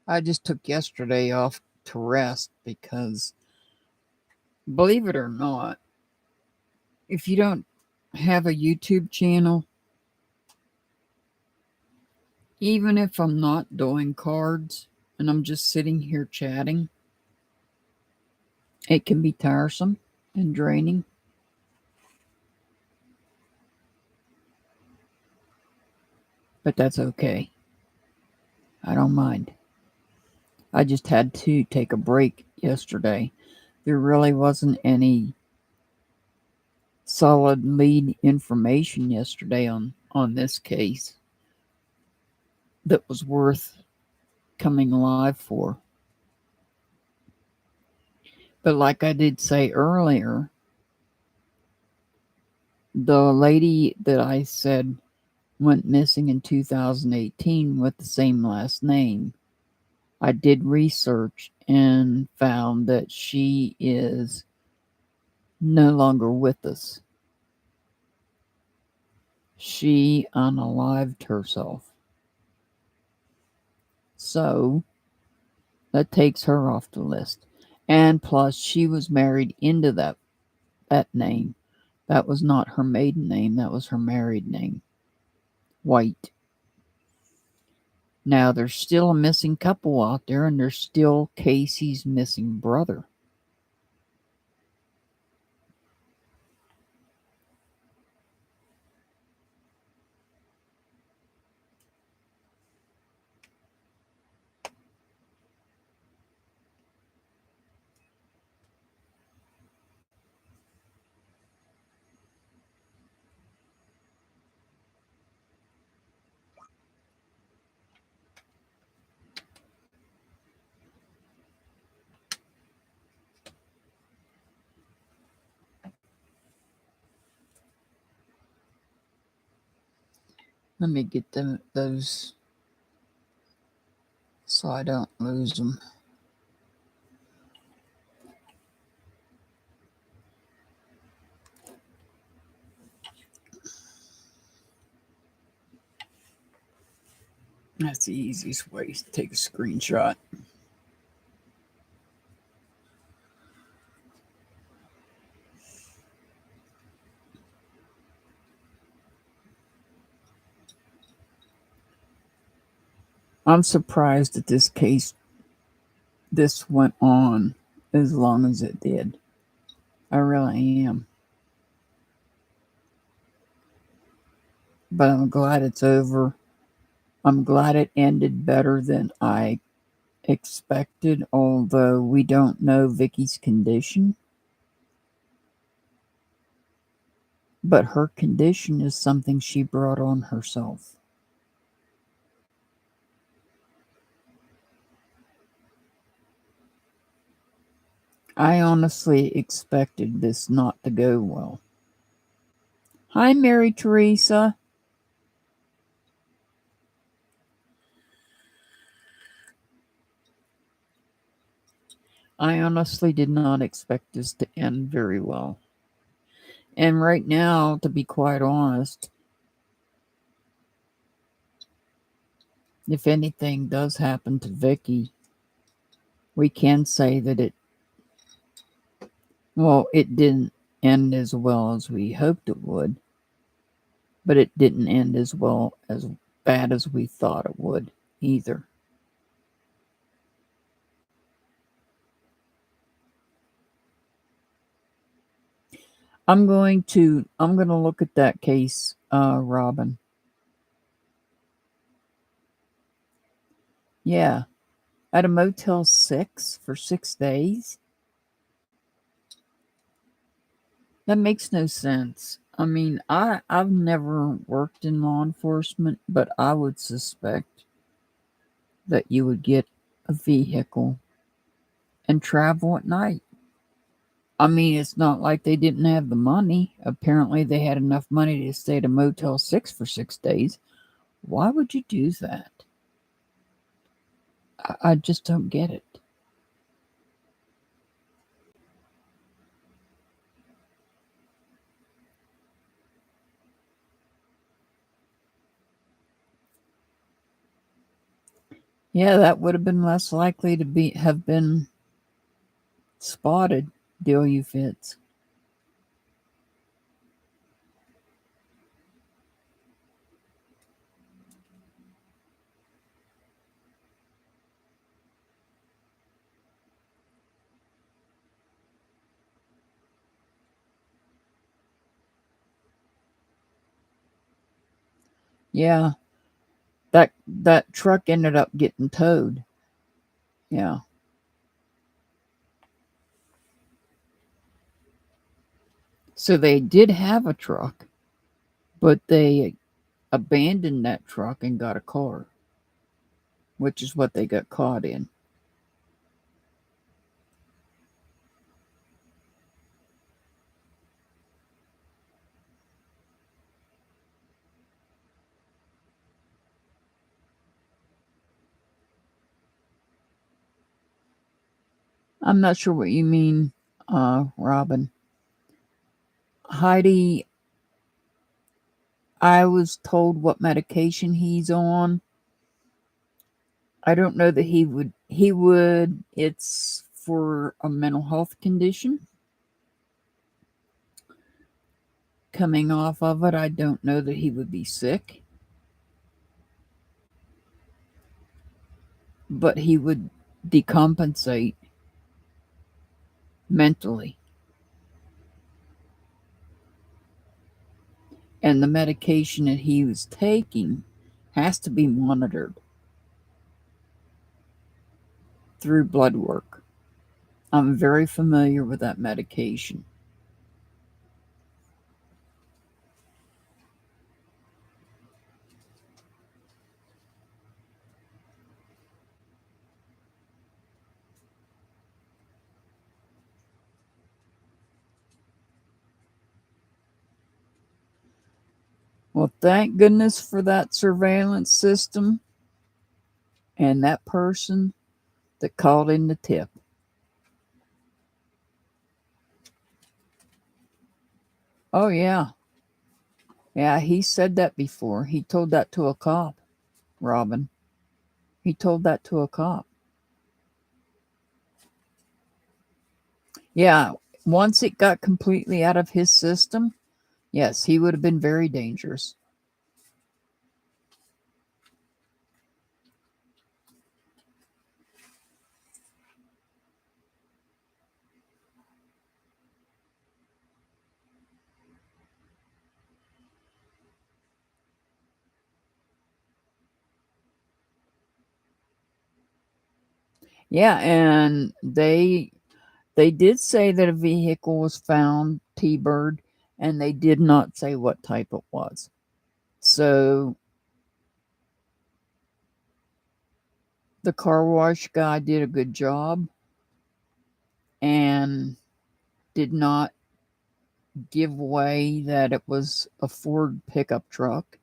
I just took yesterday off to rest because, believe it or not, if you don't have a YouTube channel, even if I'm not doing cards and I'm just sitting here chatting, it can be tiresome and draining. But that's okay. I don't mind. I just had to take a break yesterday. There really wasn't any solid lead information yesterday on this case that was worth coming live for. But like I did say earlier, the lady that I said went missing in 2018 with the same last name, I did research and found that she is no longer with us. She unalived herself. So that takes her off the list. And plus, she was married into that name. That was not her maiden name, that was her married name. White. Now, there's still a missing couple out there, and there's still Casey's missing brother. Let me get those so I don't lose them. That's the easiest way to take a screenshot. I'm surprised that this went on as long as it did. I really am. But I'm glad it's over. I'm glad it ended better than I expected, although we don't know Vicky's condition. But her condition is something she brought on herself. I honestly expected this not to go well. Hi, Mary Teresa. I honestly did not expect this to end very well. And right now, to be quite honest, if anything does happen to Vicky, we can say that it didn't end as well as we hoped it would, but it didn't end as bad as we thought it would either. I'm going to look at that case, Robin. Yeah, at a Motel 6 for 6 days. That makes no sense. I mean, I've never worked in law enforcement, but I would suspect that you would get a vehicle and travel at night. I mean, it's not like they didn't have the money. Apparently, they had enough money to stay at a Motel 6 for 6 days. Why would you do that? I just don't get it. Yeah, that would have been less likely to have been spotted. Deal you fits. Yeah. That truck ended up getting towed. Yeah. So they did have a truck, but they abandoned that truck and got a car, which is what they got caught in. I'm not sure what you mean, Robin. Heidi, I was told what medication he's on. I don't know that it's for a mental health condition. Coming off of it, I don't know that he would be sick, but he would decompensate mentally. And the medication that he was taking has to be monitored through blood work. I'm very familiar with that medication. Well, thank goodness for that surveillance system and that person that called in the tip. Oh, yeah. Yeah, he said that before. He told that to a cop, Robin. He told that to a cop. Yeah, once it got completely out of his system, yes, he would have been very dangerous. Yeah, and they did say that a vehicle was found, T-Bird, and they did not say what type it was. So the car wash guy did a good job and did not give away that it was a Ford pickup truck.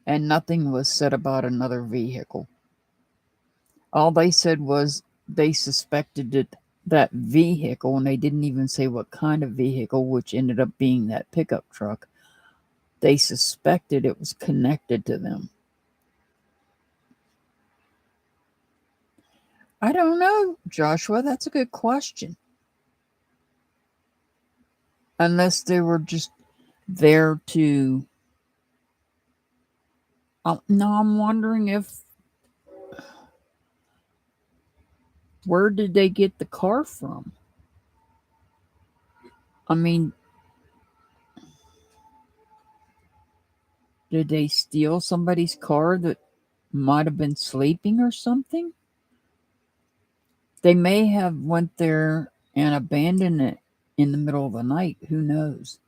And nothing was said about another vehicle. All they said was they suspected that vehicle, and they didn't even say what kind of vehicle, which ended up being that pickup truck. They suspected it was connected to them. I don't know, Joshua. That's a good question. Unless they were just there to. No, I'm wondering if. Where did they get the car from? I mean, did they steal somebody's car that might have been sleeping or something? They may have went there and abandoned it in the middle of the night. Who knows?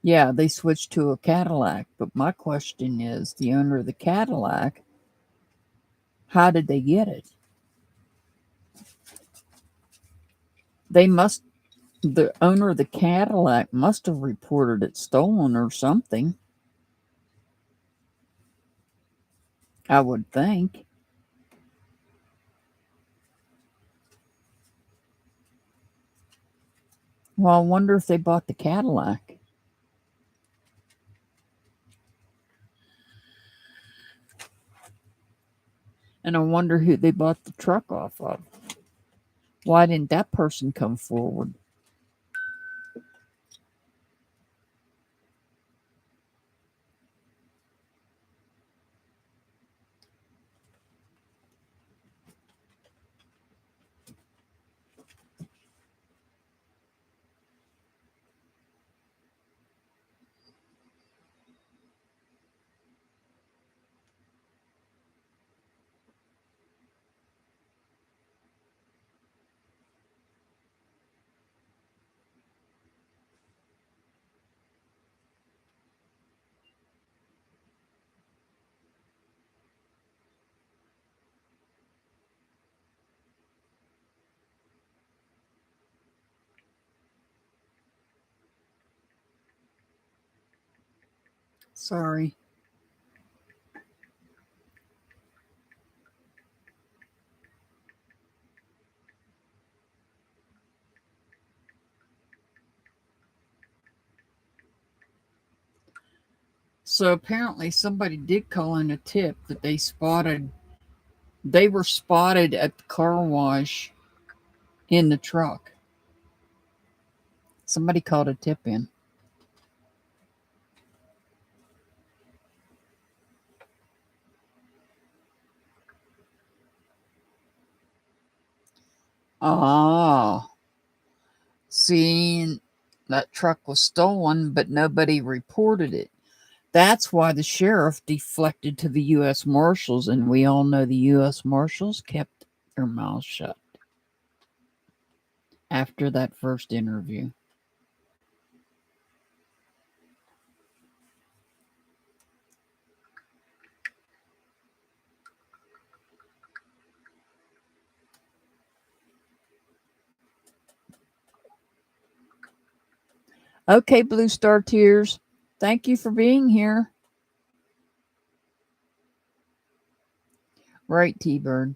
Yeah, they switched to a Cadillac. But my question is, the owner of the Cadillac, how did they get it? They must, the owner of the Cadillac must have reported it stolen or something. I would think. Well, I wonder if they bought the Cadillac. And I wonder who they bought the truck off of. Why didn't that person come forward? Sorry. So apparently somebody did call in a tip that they were spotted at the car wash in the truck. Somebody called a tip in. Ah, seeing that truck was stolen, but nobody reported it. That's why the sheriff deflected to the U.S. Marshals, and we all know the U.S. Marshals kept their mouths shut after that first interview. Okay, Blue Star Tears, thank you for being here. Right, T-Bird.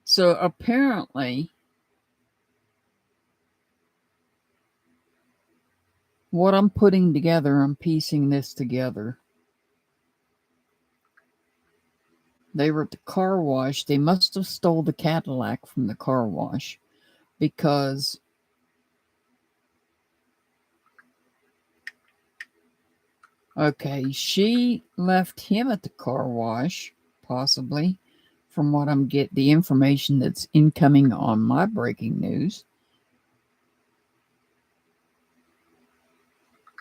So apparently, what I'm putting together, I'm piecing this together. They were at the car wash. They must have stole the Cadillac from the car wash because okay, she left him at the car wash, possibly, from what I'm get the information that's incoming on my breaking news.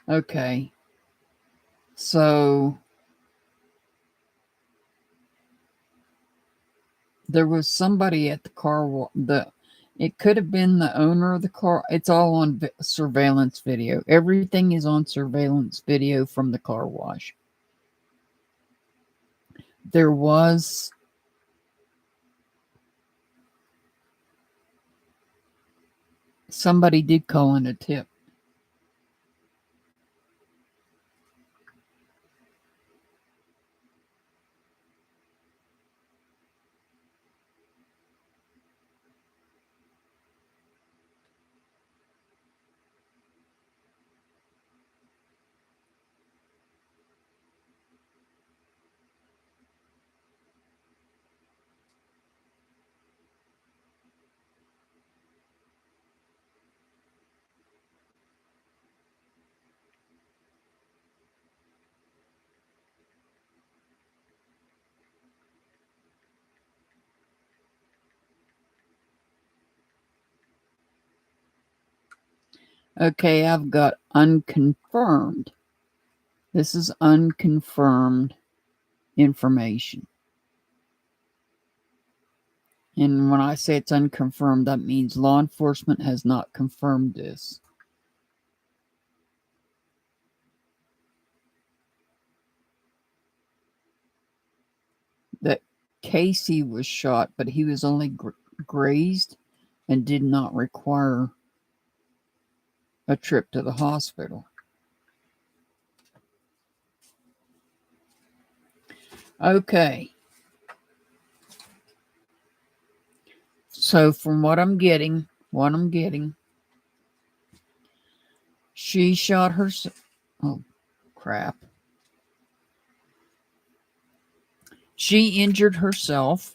Okay. So there was somebody at the car it could have been the owner of the car. It's all on surveillance video. Everything is on surveillance video from the car wash. There was somebody did call in a tip. Okay, I've got unconfirmed. This is unconfirmed information. And when I say it's unconfirmed, that means law enforcement has not confirmed this. That Casey was shot, but he was only grazed and did not require a trip to the hospital. Okay. So from what I'm getting, she shot herself. Oh, crap. She injured herself.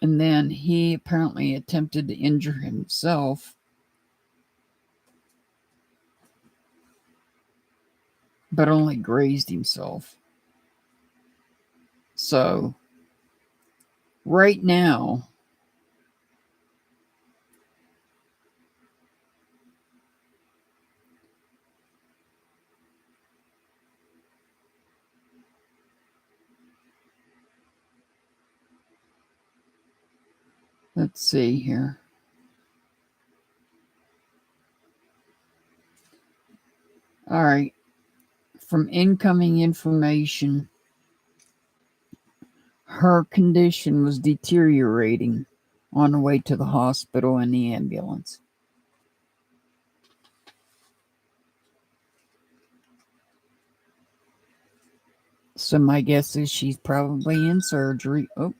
And then he apparently attempted to injure himself, but only grazed himself. So, right now, Let's see here. All right. From incoming information, her condition was deteriorating on her way to the hospital in the ambulance. So my guess is she's probably in surgery. Oh.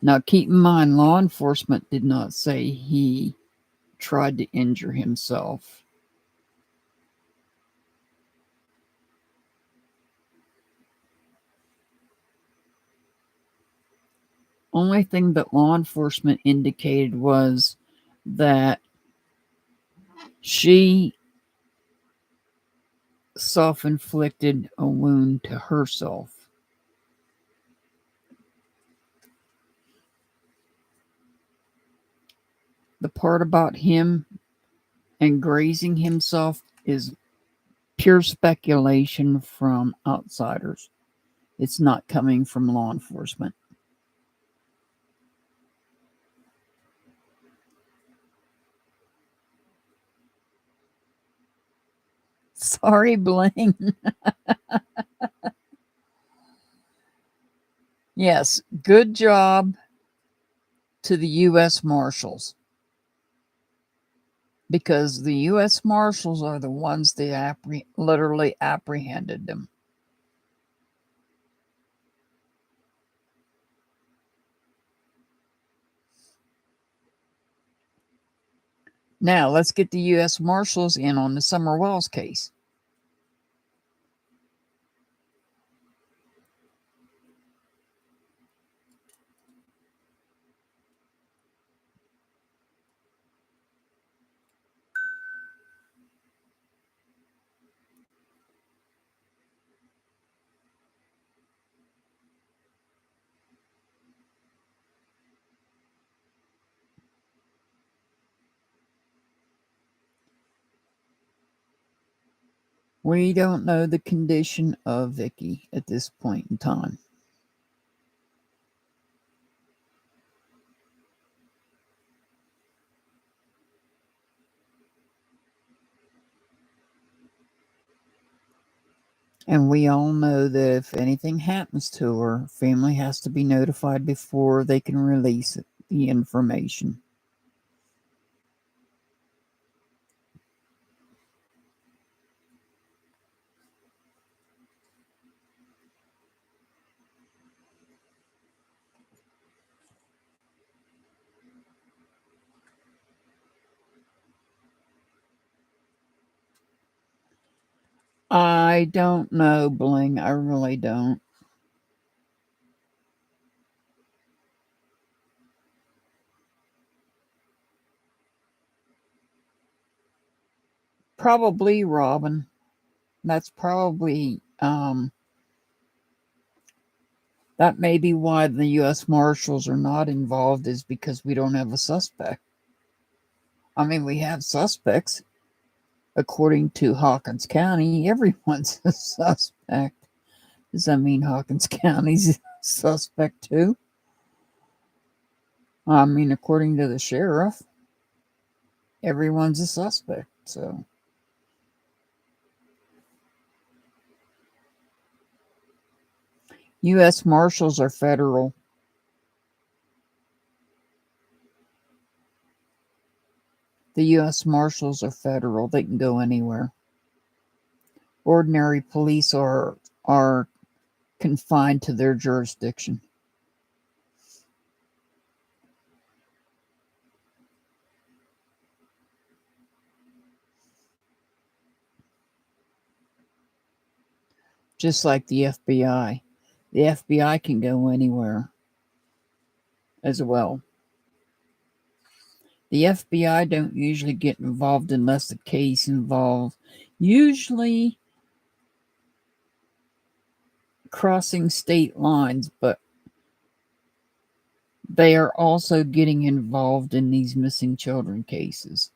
Now keep in mind, law enforcement did not say he tried to injure himself. Only thing that law enforcement indicated was that she self-inflicted a wound to herself. The part about him and grazing himself is pure speculation from outsiders. It's not coming from law enforcement. Sorry, Bling. Yes, good job to the U.S. Marshals. Because the U.S. Marshals are the ones that literally apprehended them. Now, let's get the U.S. Marshals in on the Summer Wells case. We don't know the condition of Vicky at this point in time. And we all know that if anything happens to her, family has to be notified before they can release the information. I don't know, Bling. I really don't. Probably Robin. That's probably that may be why the U.S. Marshals are not involved, is because we don't have a suspect. I mean, we have suspects. According to Hawkins County, everyone's a suspect. Does that mean Hawkins County's a suspect too? I mean, according to the sheriff, everyone's a suspect. So, U.S. Marshals are federal. The U.S. Marshals are federal. They can go anywhere. Ordinary police are confined to their jurisdiction. Just like the FBI. The FBI can go anywhere as well. The FBI don't usually get involved unless the case involves usually crossing state lines, but they are also getting involved in these missing children cases.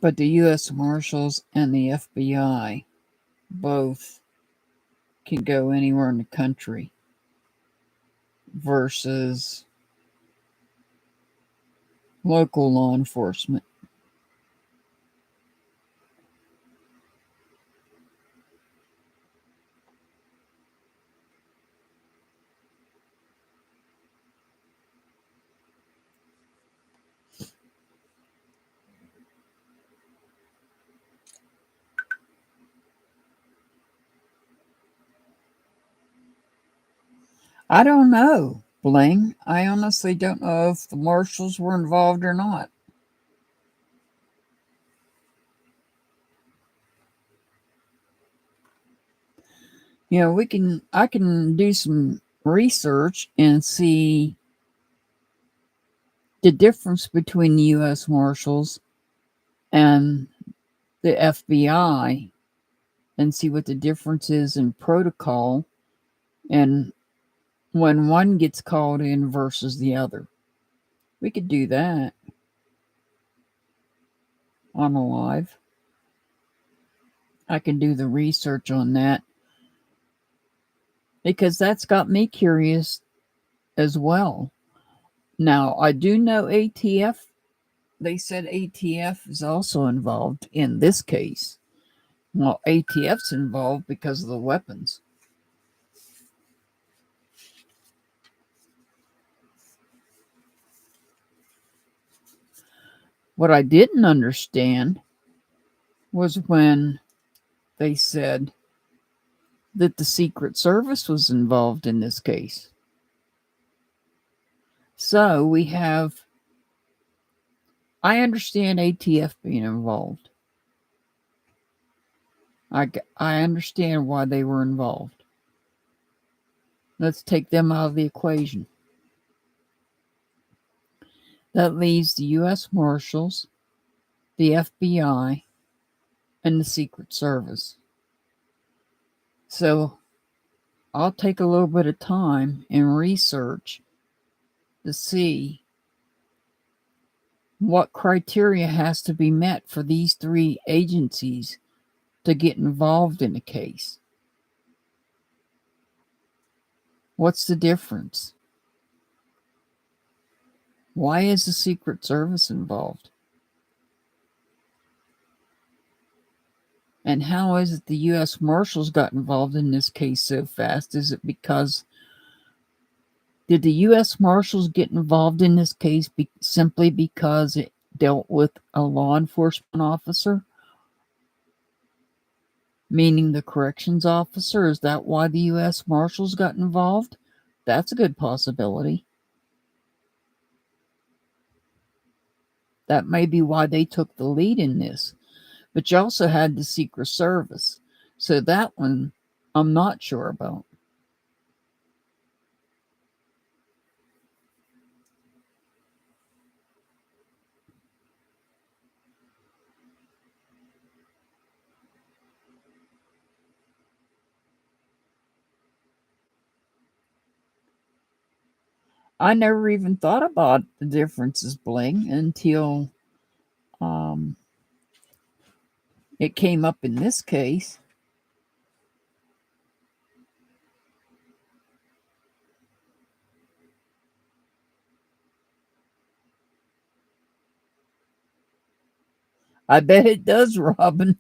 But the U.S. Marshals and the FBI both can go anywhere in the country versus local law enforcement. I don't know, Bling. I honestly don't know if the marshals were involved or not. You know, I can do some research and see the difference between the US Marshals and the FBI and see what the difference is in protocol and when one gets called in versus the other. We could do that on a live. I can do the research on that because that's got me curious as well. Now, I do know ATF. They said ATF is also involved in this case. Well, ATF's involved because of the weapons. What I didn't understand was when they said that the Secret Service was involved in this case. So we have, I understand ATF being involved. I understand why they were involved. Let's take them out of the equation. That leaves the U.S. Marshals, the FBI, and the Secret Service. So I'll take a little bit of time and research to see what criteria has to be met for these three agencies to get involved in a case. What's the difference? Why is the Secret Service involved? And how is it the U.S. Marshals got involved in this case so fast? Is it because, did the U.S. Marshals get involved in this case simply because it dealt with a law enforcement officer? Meaning the corrections officer? Is that why the U.S. Marshals got involved? That's a good possibility. That may be why they took the lead in this. But you also had the Secret Service. So that one, I'm not sure about. I never even thought about the differences, Bling, until it came up in this case. I bet it does, Robin.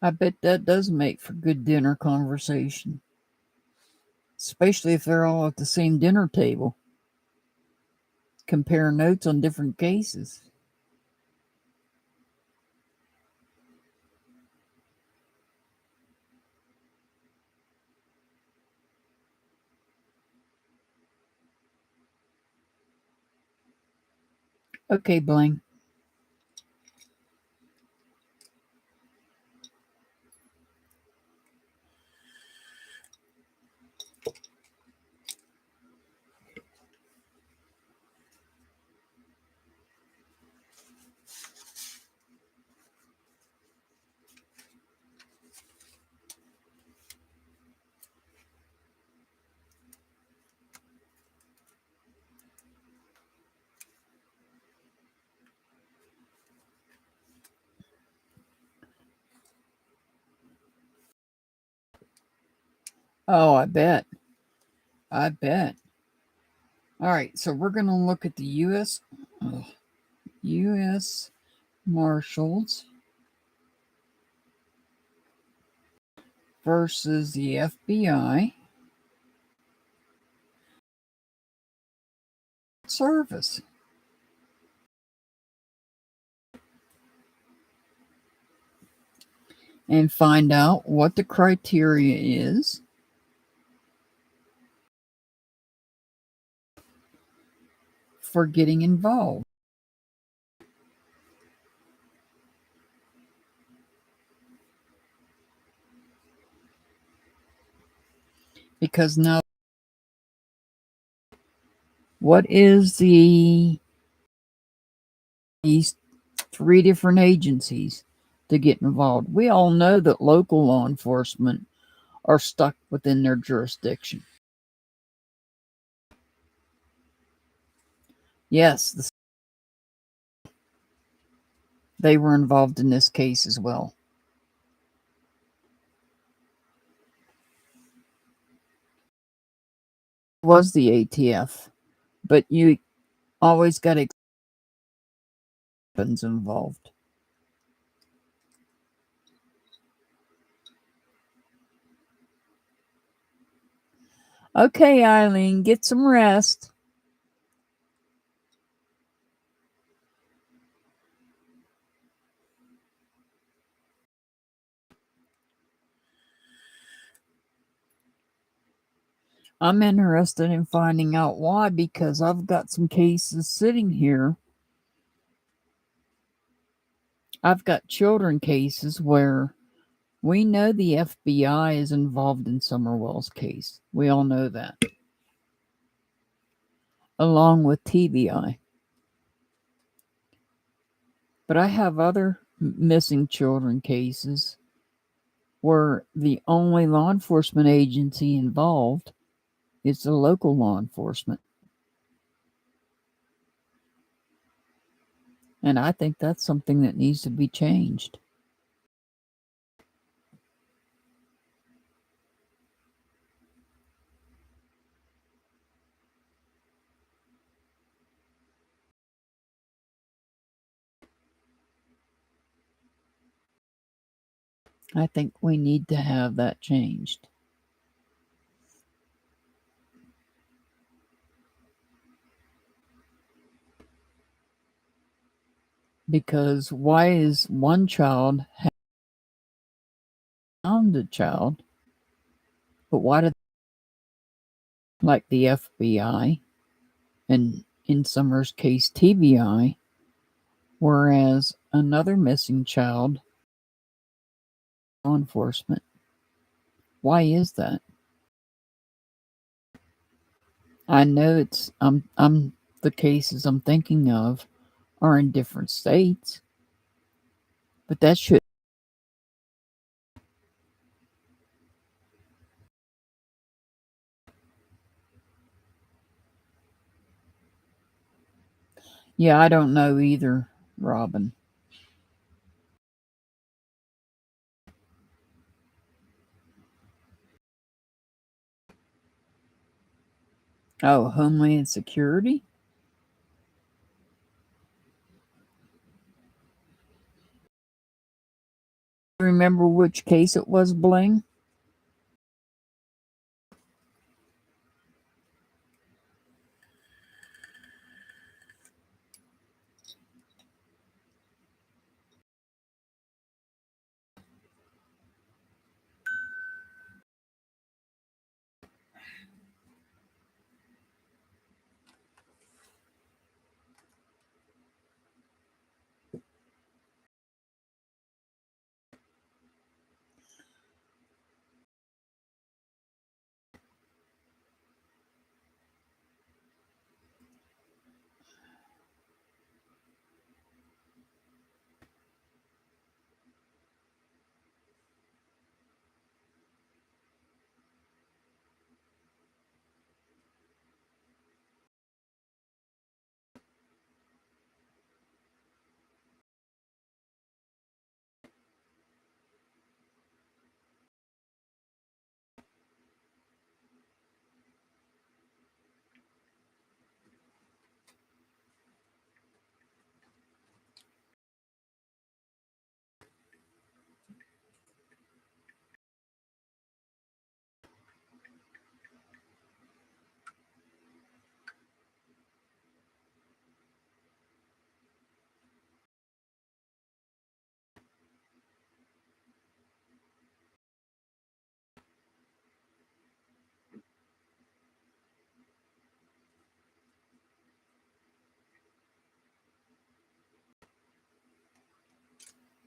I bet that does make for good dinner conversation. Especially if they're all at the same dinner table. Compare notes on different cases. Okay, Bling. Oh, I bet. I bet. All right, so we're going to look at the U.S. Marshals versus the FBI Service. And find out what the criteria is for getting involved. Because now, what is these 3 different agencies to get involved? We all know that local law enforcement are stuck within their jurisdiction. Yes, they were involved in this case as well. It was the ATF, but you always got exceptions involved. Okay, Eileen, get some rest. I'm interested in finding out why, because I've got some cases sitting here. I've got children cases where we know the FBI is involved in Somerwell's case. We all know that. Along with TBI. But I have other missing children cases where the only law enforcement agency involved is the local law enforcement. And I think that's something that needs to be changed. I think we need to have that changed. Because why is one child found a child, but why did, like the FBI and in Summer's case TBI, whereas another missing child, law enforcement? Why is that? I know it's I'm the cases I'm thinking of are in different states, but that should. Yeah, I don't know either, Robin. Oh, Homeland Security? Remember which case it was, Bling?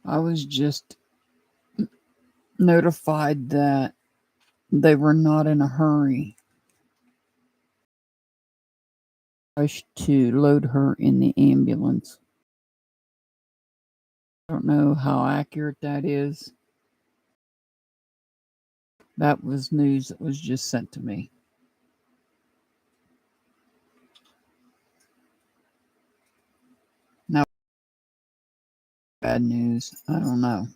I was just notified that they were not in a hurry. Rushed to load her in the ambulance. I don't know how accurate that is. That was news that was just sent to me. Now, bad news. I don't know.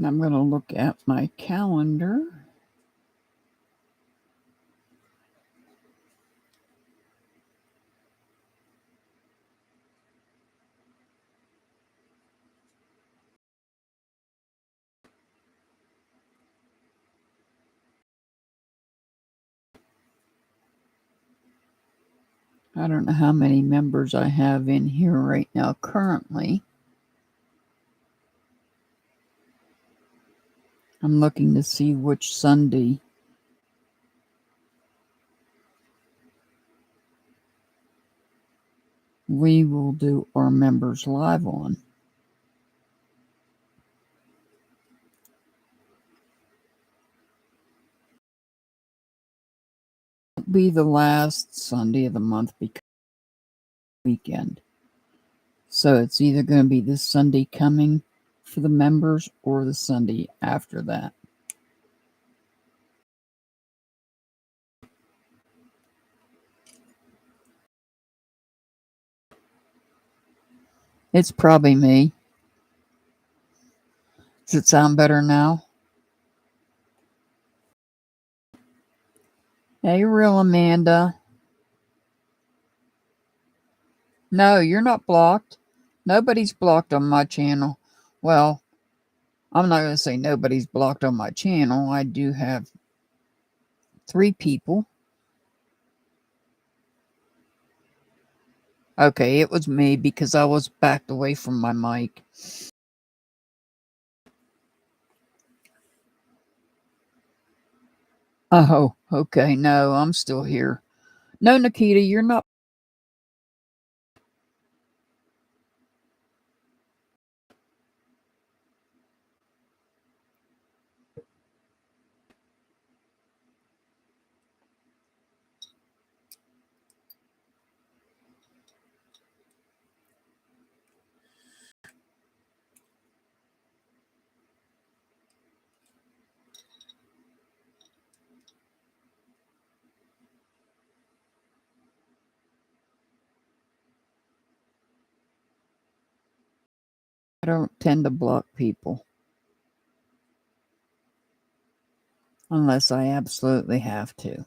I'm going to look at my calendar. I don't know how many members I have in here right now currently. I'm looking to see which Sunday we will do our members live on. It'll be the last Sunday of the month because weekend. So it's either going to be this Sunday coming for the members or the Sunday after that. It's probably me. Does it sound better now? Hey, real Amanda. No, you're not blocked. Nobody's blocked on my channel. Well, I'm not going to say nobody's blocked on my channel. I do have 3 people. Okay, it was me because I was backed away from my mic. Oh, okay. No, I'm still here. No, Nikita, you're not. I don't tend to block people unless I absolutely have to.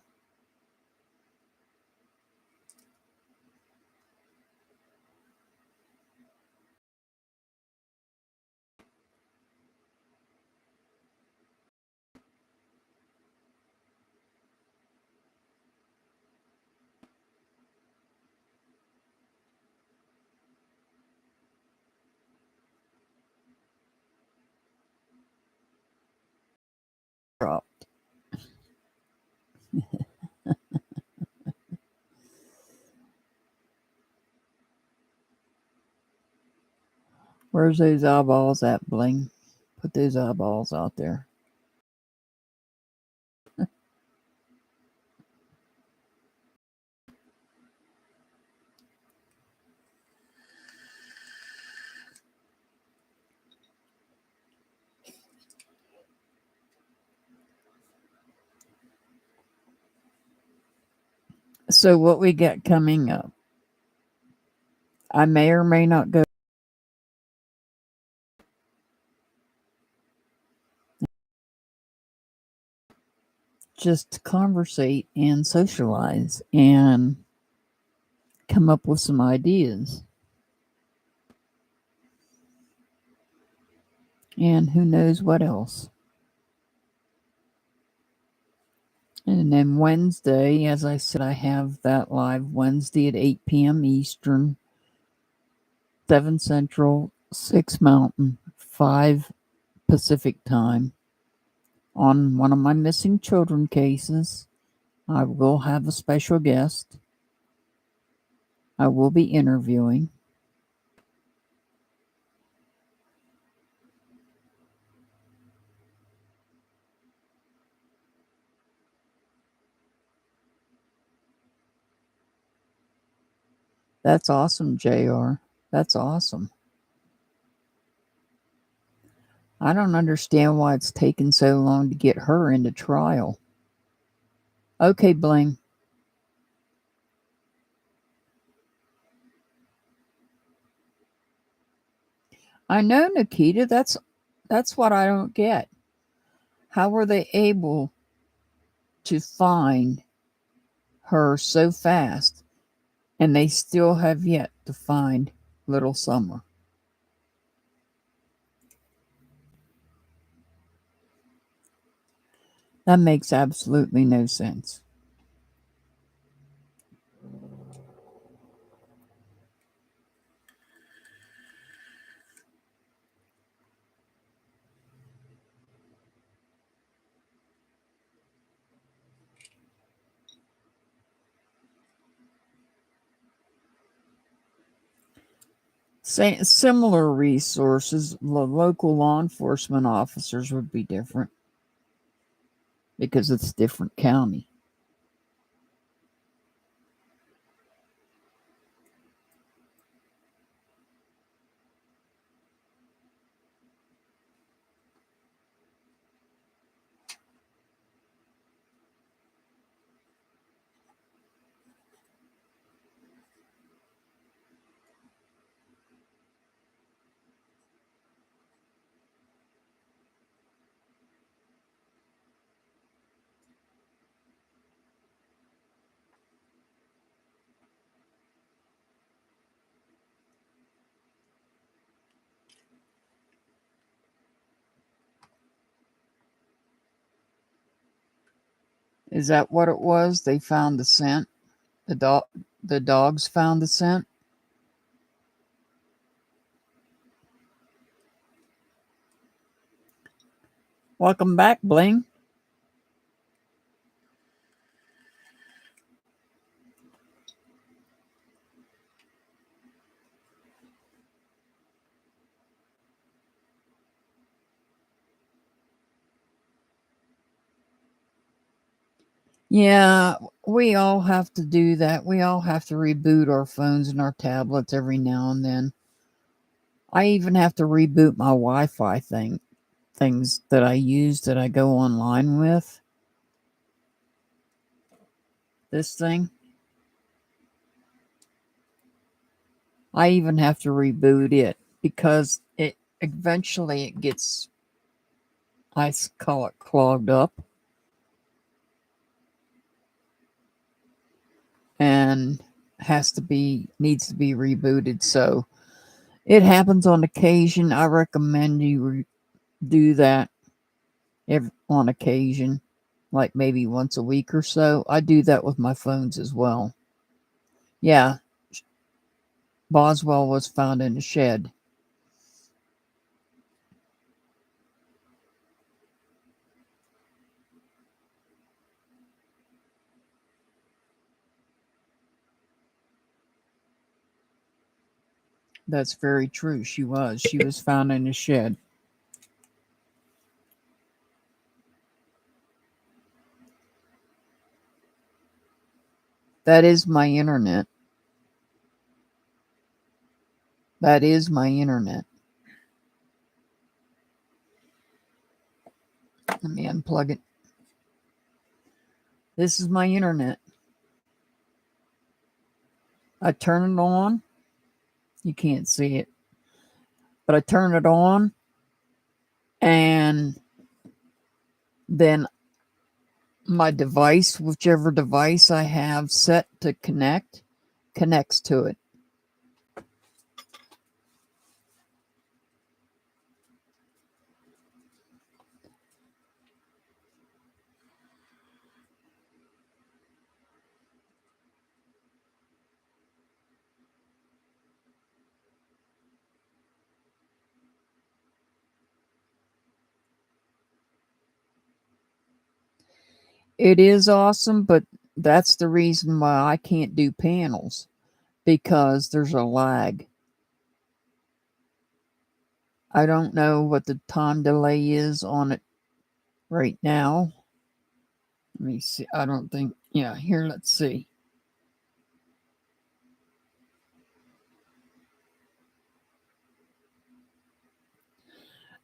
Dropped. Where's those eyeballs at, Bling? Put those eyeballs out there. So what we got coming up? I may or may not go. Just to conversate and socialize and come up with some ideas. and who knows what else. And then Wednesday, as I said, I have that live Wednesday at 8 p.m. Eastern, 7 Central, 6 Mountain, 5 Pacific time on one of my missing children cases. I will have a special guest. I will be interviewing. That's awesome, JR. That's awesome. I don't understand why it's taken so long to get her into trial. Okay, Bling. I know, Nikita. That's what I don't get. How were they able to find her so fast, and they still have yet to find little Summer? That makes absolutely no sense. Similar resources, local law enforcement officers would be different because it's a different county. Is that what it was? They found the scent? The dogs found the scent? Welcome back, Bling. Yeah, we all have to do that. We all have to reboot our phones and our tablets every now and then. I even have to reboot my Wi-Fi things that I use that I go online with. This thing. I even have to reboot it because it eventually it gets, I call it, clogged up. And needs to be rebooted. So it happens on occasion. I recommend you do that on occasion, like maybe once a week or so. I do that with my phones as well. Yeah, Boswell was found in a shed. That's very true. She was. She was found in a shed. That is my internet. That is my internet. Let me unplug it. This is my internet. I turn it on. You can't see it. But I turn it on, and then my device, whichever device I have set to connect, connects to it. It is awesome, but that's the reason why I can't do panels, because there's a lag. I don't know what the time delay is on it right now. Let me see. I don't think, yeah, here, let's see.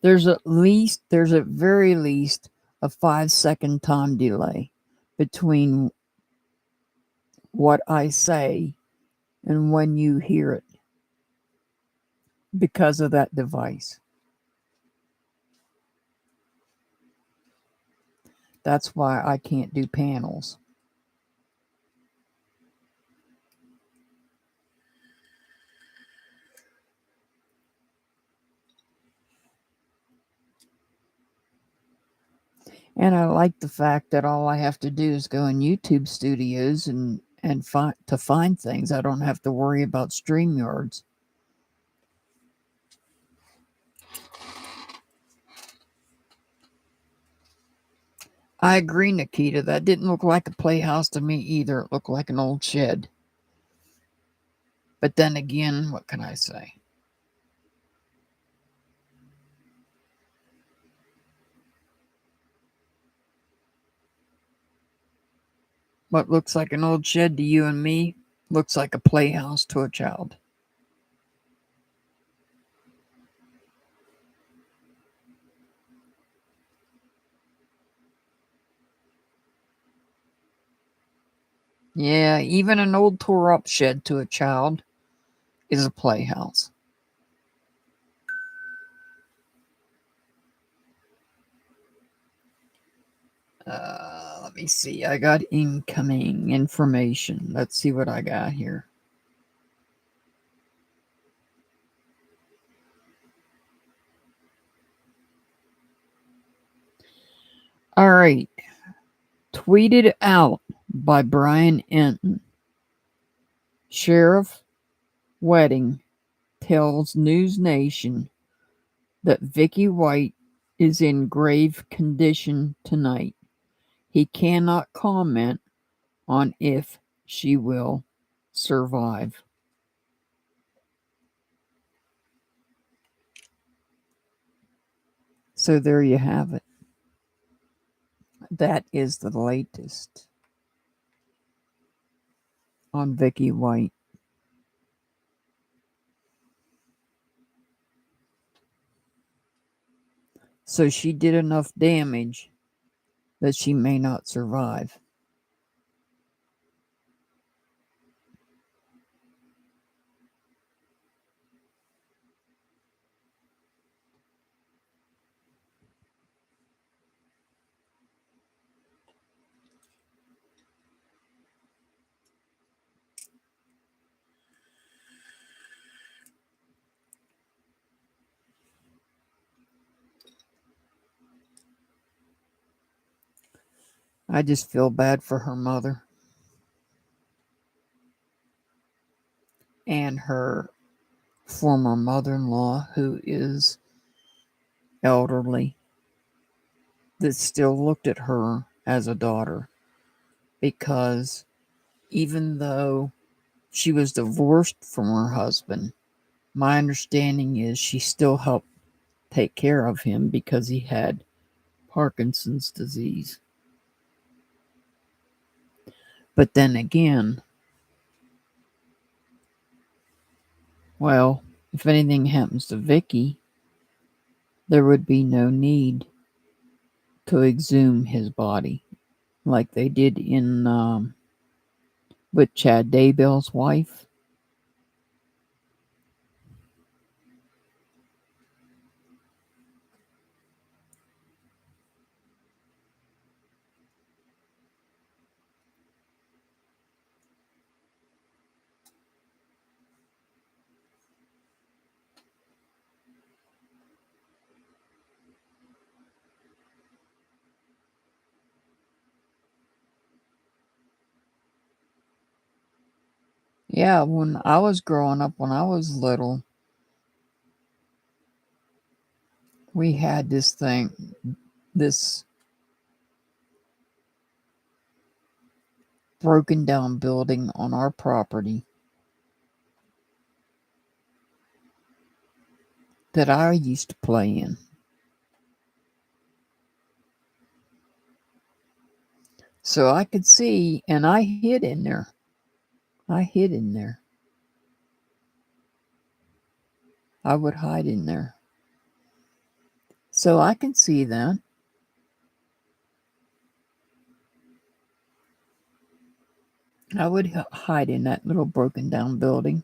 There's a very least a 5-second time delay between what I say and when you hear it because of that device. That's why I can't do panels. And I like the fact that all I have to do is go in YouTube Studios and find things. I don't have to worry about StreamYards. I agree, Nikita. That didn't look like a playhouse to me either. It looked like an old shed. But then again, what can I say? What looks like an old shed to you and me looks like a playhouse to a child. Yeah, even an old tore up shed to a child is a playhouse. Let me see. I got incoming information. Let's see what I got here. All right. Tweeted out by Brian Enton. Sheriff Wedding tells News Nation that Vicky White is in grave condition tonight. He cannot comment on if she will survive. So there you have it. That is the latest on Vicky White. So she did enough damage that she may not survive. I just feel bad for her mother and her former mother-in-law, who is elderly, that still looked at her as a daughter, because even though she was divorced from her husband, my understanding is she still helped take care of him because he had Parkinson's disease. But then again, well, if anything happens to Vicky, there would be no need to exhume his body like they did in with Chad Daybell's wife. Yeah, when I was growing up, when I was little, we had this thing, this broken down building on our property that I used to play in. So I could see, and I hid in there. I hid in there. I would hide in there. So I can see that. I would hide in that little broken down building.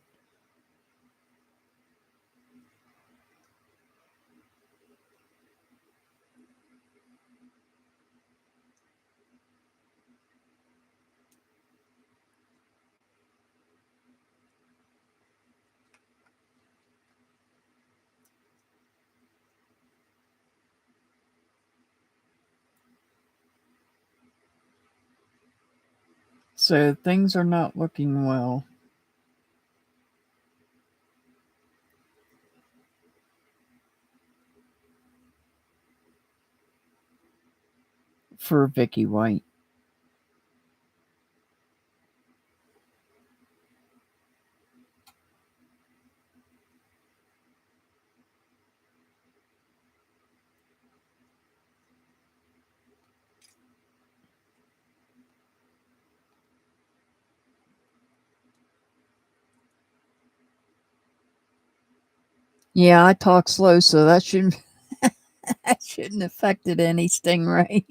So things are not looking well for Vicky White. Yeah, I talk slow, so that shouldn't that shouldn't affected any stingray.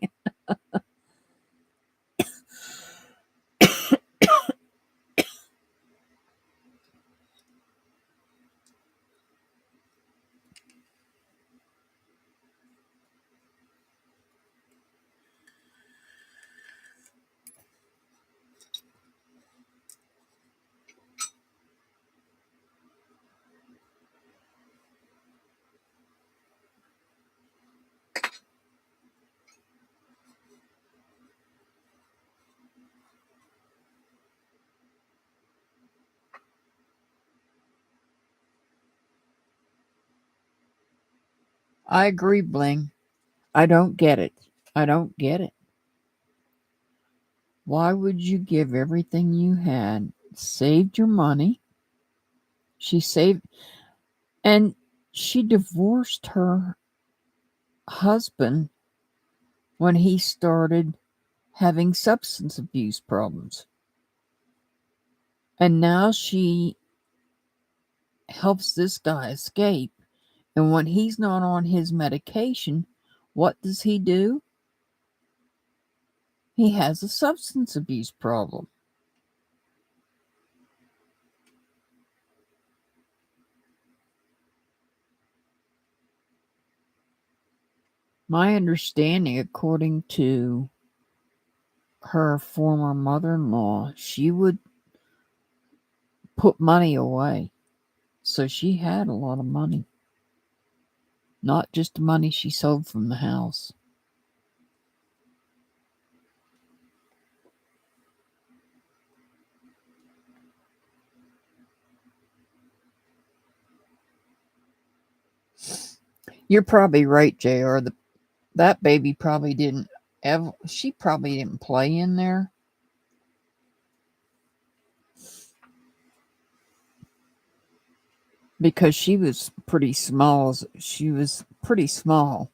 I agree, Bling. I don't get it. I don't get it. Why would you give everything you had? Saved your money. She saved, and she divorced her husband when he started having substance abuse problems. And now she helps this guy escape. And when he's not on his medication, what does he do? He has a substance abuse problem. My understanding, according to her former mother-in-law, she would put money away. So she had a lot of money. Not just the money she sold from the house. You're probably right, JR. That baby probably didn't ever, she probably didn't play in there. Because she was pretty small. She was pretty small.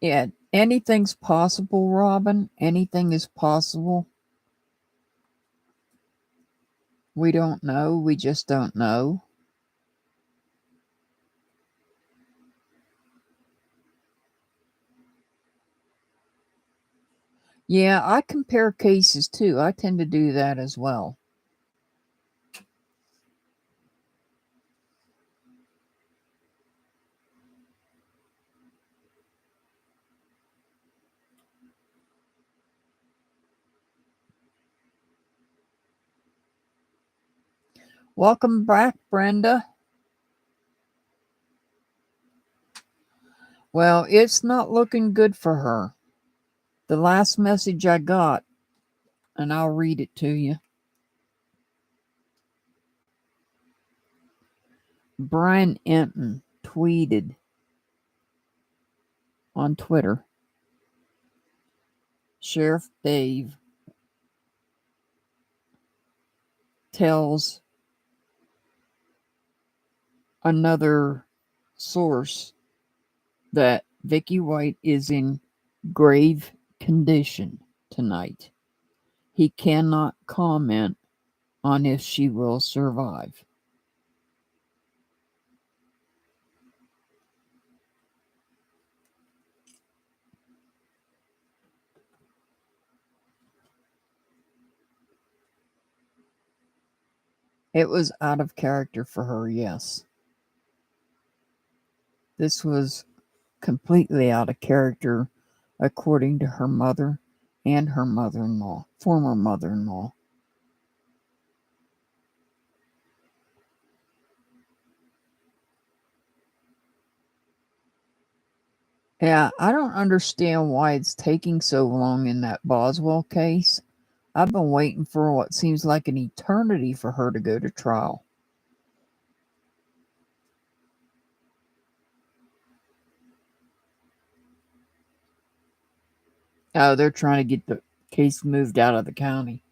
Yeah, anything's possible, Robin. Anything is possible. We don't know. We just don't know. Yeah, I compare cases too. I tend to do that as well. Welcome back, Brenda. Well, it's not looking good for her. The last message I got, and I'll read it to you. Brian Enton tweeted on Twitter, Sheriff Dave tells another source that Vicky White is in grave condition tonight. He cannot comment on if she will survive. It was out of character for her, yes. This was completely out of character, according to her mother and her mother in law, former mother in law. Yeah, I don't understand why it's taking so long in that Boswell case. I've been waiting for what seems like an eternity for her to go to trial. Oh, they're trying to get the case moved out of the county.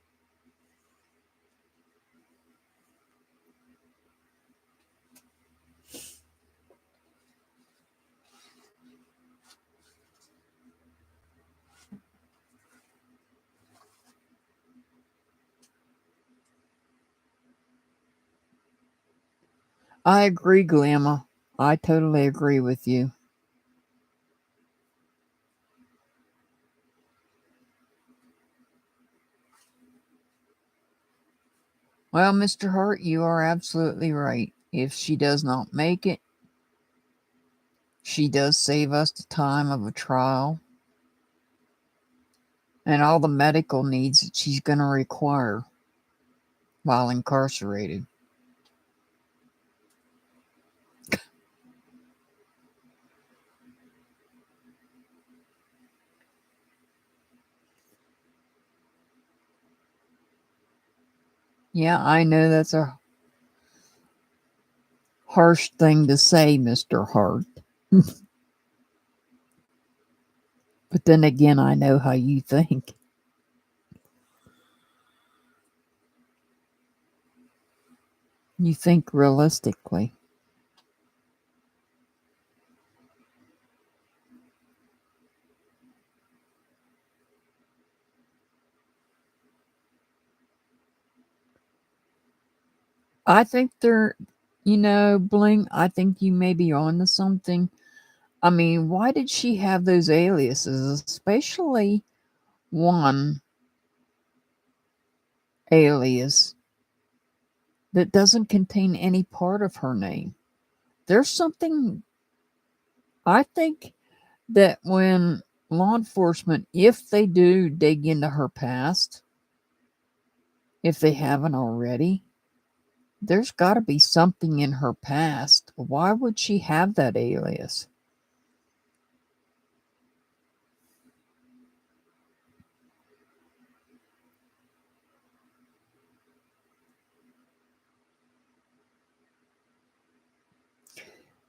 I agree, Glamma. I totally agree with you. Well, Mr. Hart, you are absolutely right. If she does not make it, she does save us the time of a trial and all the medical needs that she's going to require while incarcerated. Yeah, I know that's a harsh thing to say, Mr. Hart. But then again, I know how you think. You think realistically. I think Bling, I think you may be on to something. I mean, why did she have those aliases, especially one alias that doesn't contain any part of her name? There's something, I think, that when law enforcement, if they do dig into her past, if they haven't already, there's got to be something in her past. Why would she have that alias?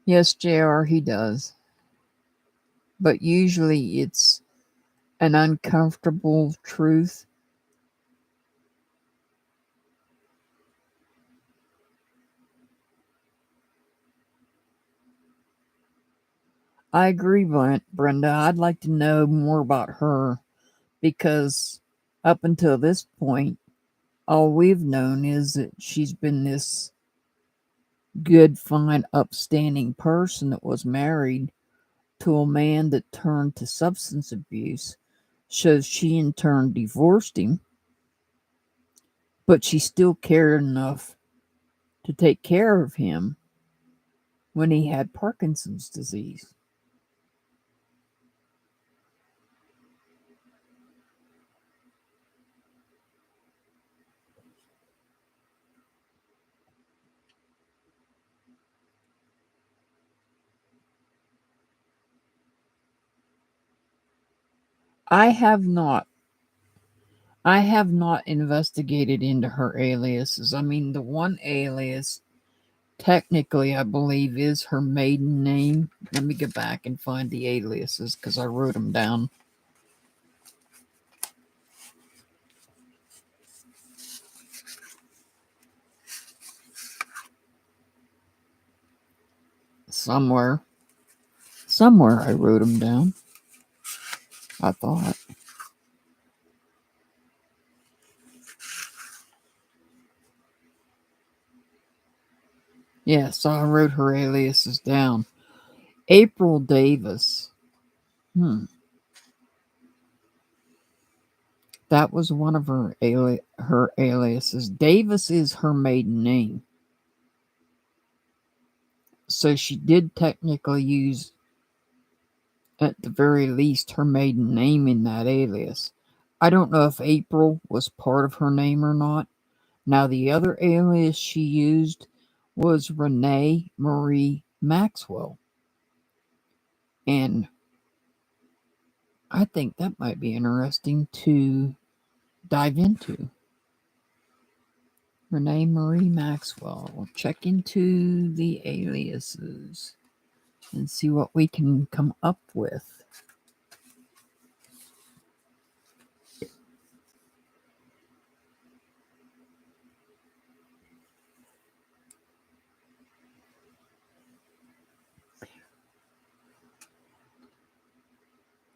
Yes, JR, he does. But usually it's an uncomfortable truth. I agree, Brenda. I'd like to know more about her because up until this point, all we've known is that she's been this good, fine, upstanding person that was married to a man that turned to substance abuse. So she in turn divorced him, but she still cared enough to take care of him when he had Parkinson's disease. I have not. I have not investigated into her aliases. I mean, the one alias technically, I believe, is her maiden name. Let me go back and find the aliases because I wrote them down. Somewhere I wrote them down. I thought. Yeah, so I wrote her aliases down. April Davis. That was one of her aliases. Davis is her maiden name. So she did technically use, at the very least, her maiden name in that alias. I don't know if April was part of her name or not. Now, the other alias she used was Renee Marie Maxwell. And I think that might be interesting to dive into. Renee Marie Maxwell. We'll check into the aliases and see what we can come up with.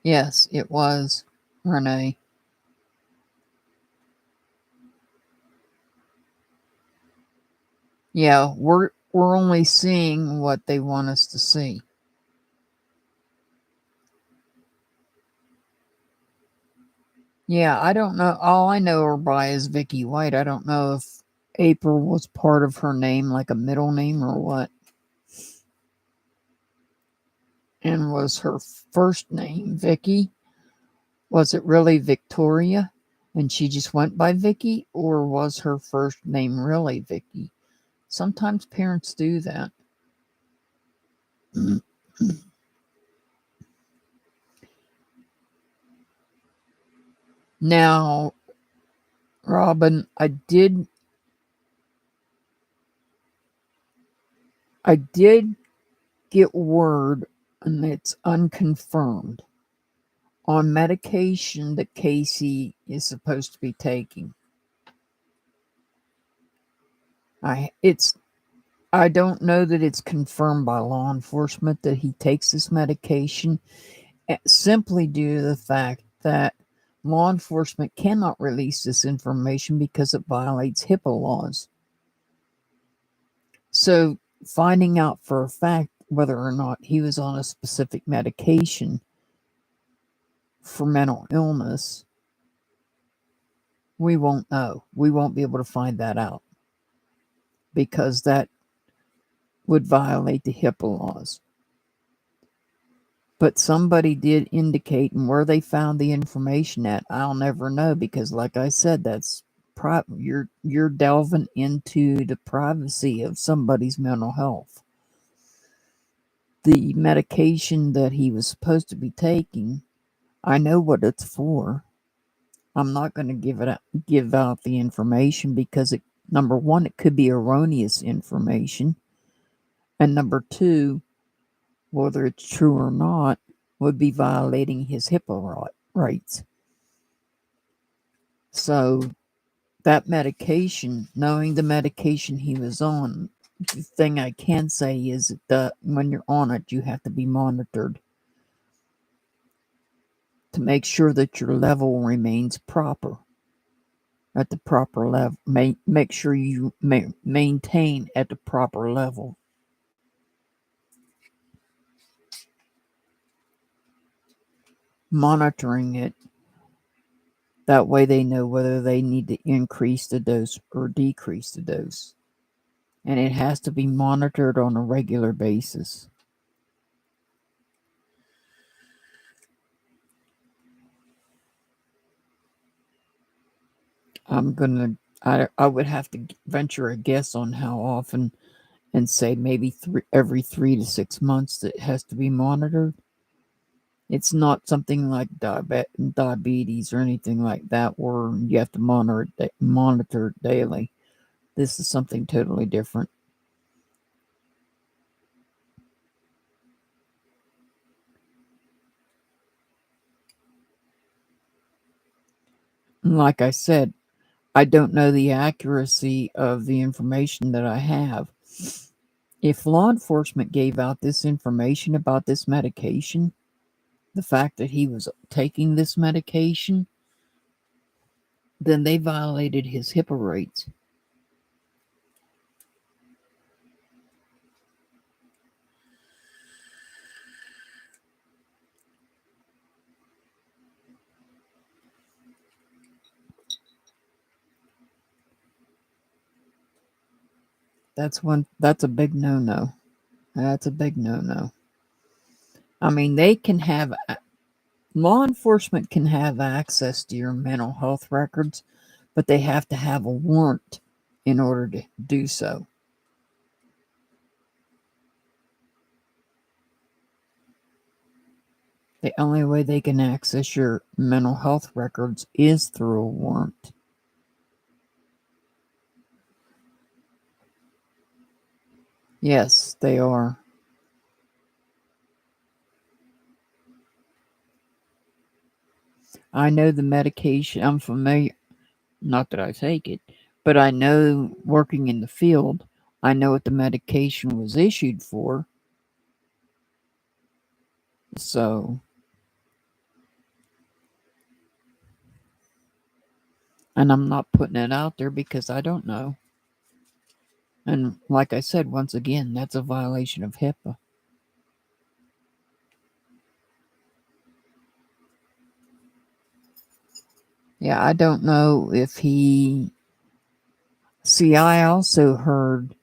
Yes, it was Renee. Yeah, we're only seeing what they want us to see. Yeah, I don't know. All I know her by is Vicky White. I don't know if April was part of her name, like a middle name or what. And was her first name Vicky? Was it really Victoria and she just went by Vicky? Or was her first name really Vicky? Sometimes parents do that. Now, Robin, I did get word, and it's unconfirmed, on medication that Casey is supposed to be taking. I don't know that it's confirmed by law enforcement that he takes this medication, simply due to the fact that law enforcement cannot release this information because it violates HIPAA laws. So finding out for a fact whether or not he was on a specific medication for mental illness, we won't know. We won't be able to find that out because that would violate the HIPAA laws. But somebody did indicate, and where they found the information at, I'll never know because, like I said, that's you're delving into the privacy of somebody's mental health. The medication that he was supposed to be taking, I know what it's for. I'm not going to give out the information because number one, it could be erroneous information, and number two, whether it's true or not, would be violating his HIPAA rights. So that medication, knowing the medication he was on, the thing I can say is that when you're on it, you have to be monitored to make sure that your level remains proper, at the proper level. Make sure you maintain at the proper level. Monitoring it, that way they know whether they need to increase the dose or decrease the dose. And it has to be monitored on a regular basis. I would have to venture a guess on how often, and say maybe every 3 to 6 months that it has to be monitored. It's not something like diabetes or anything like that where you have to monitor it daily. This is something totally different. Like I said, I don't know the accuracy of the information that I have. If law enforcement gave out this information about this medication, the fact that he was taking this medication, then they violated his HIPAA rights. That's a big no-no. That's a big no-no. I mean, law enforcement can have access to your mental health records, but they have to have a warrant in order to do so. The only way they can access your mental health records is through a warrant. Yes, they are. I know the medication, I'm familiar, not that I take it, but I know working in the field, I know what the medication was issued for. So, and I'm not putting it out there because I don't know. And like I said, once again, that's a violation of HIPAA. Yeah, I don't know if he. See, I also heard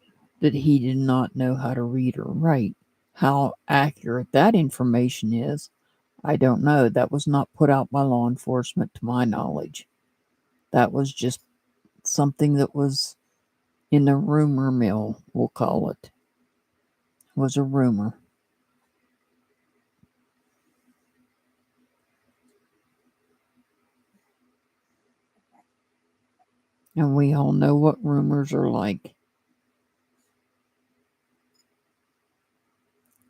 that he did not know how to read or write. How accurate that information is, I don't know. That was not put out by law enforcement to my knowledge. That was just something that was in the rumor mill, we'll call it. It was a rumor. And we all know what rumors are like.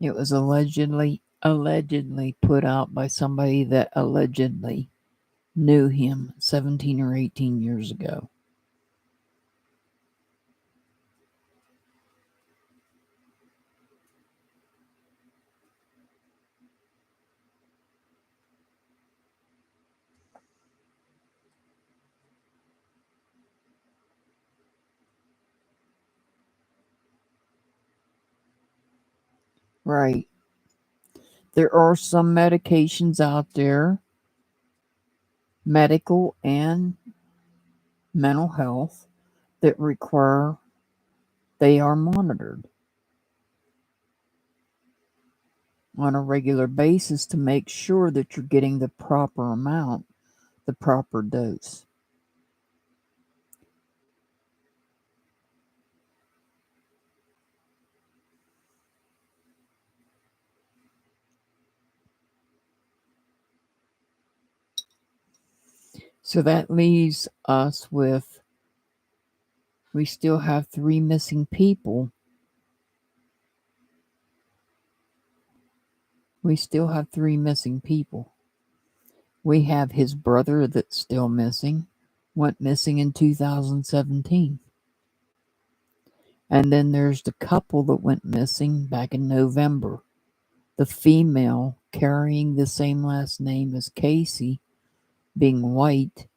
It was allegedly put out by somebody that allegedly knew him 17 or 18 years ago. Right. There are some medications out there, medical and mental health, that require they are monitored on a regular basis to make sure that you're getting the proper amount, the proper dose. So that leaves us with we still have 3 missing people. We still have 3 missing people. We have his brother that's still missing, went missing in 2017. And then there's the couple that went missing back in November. The female carrying the same last name as Casey, being white,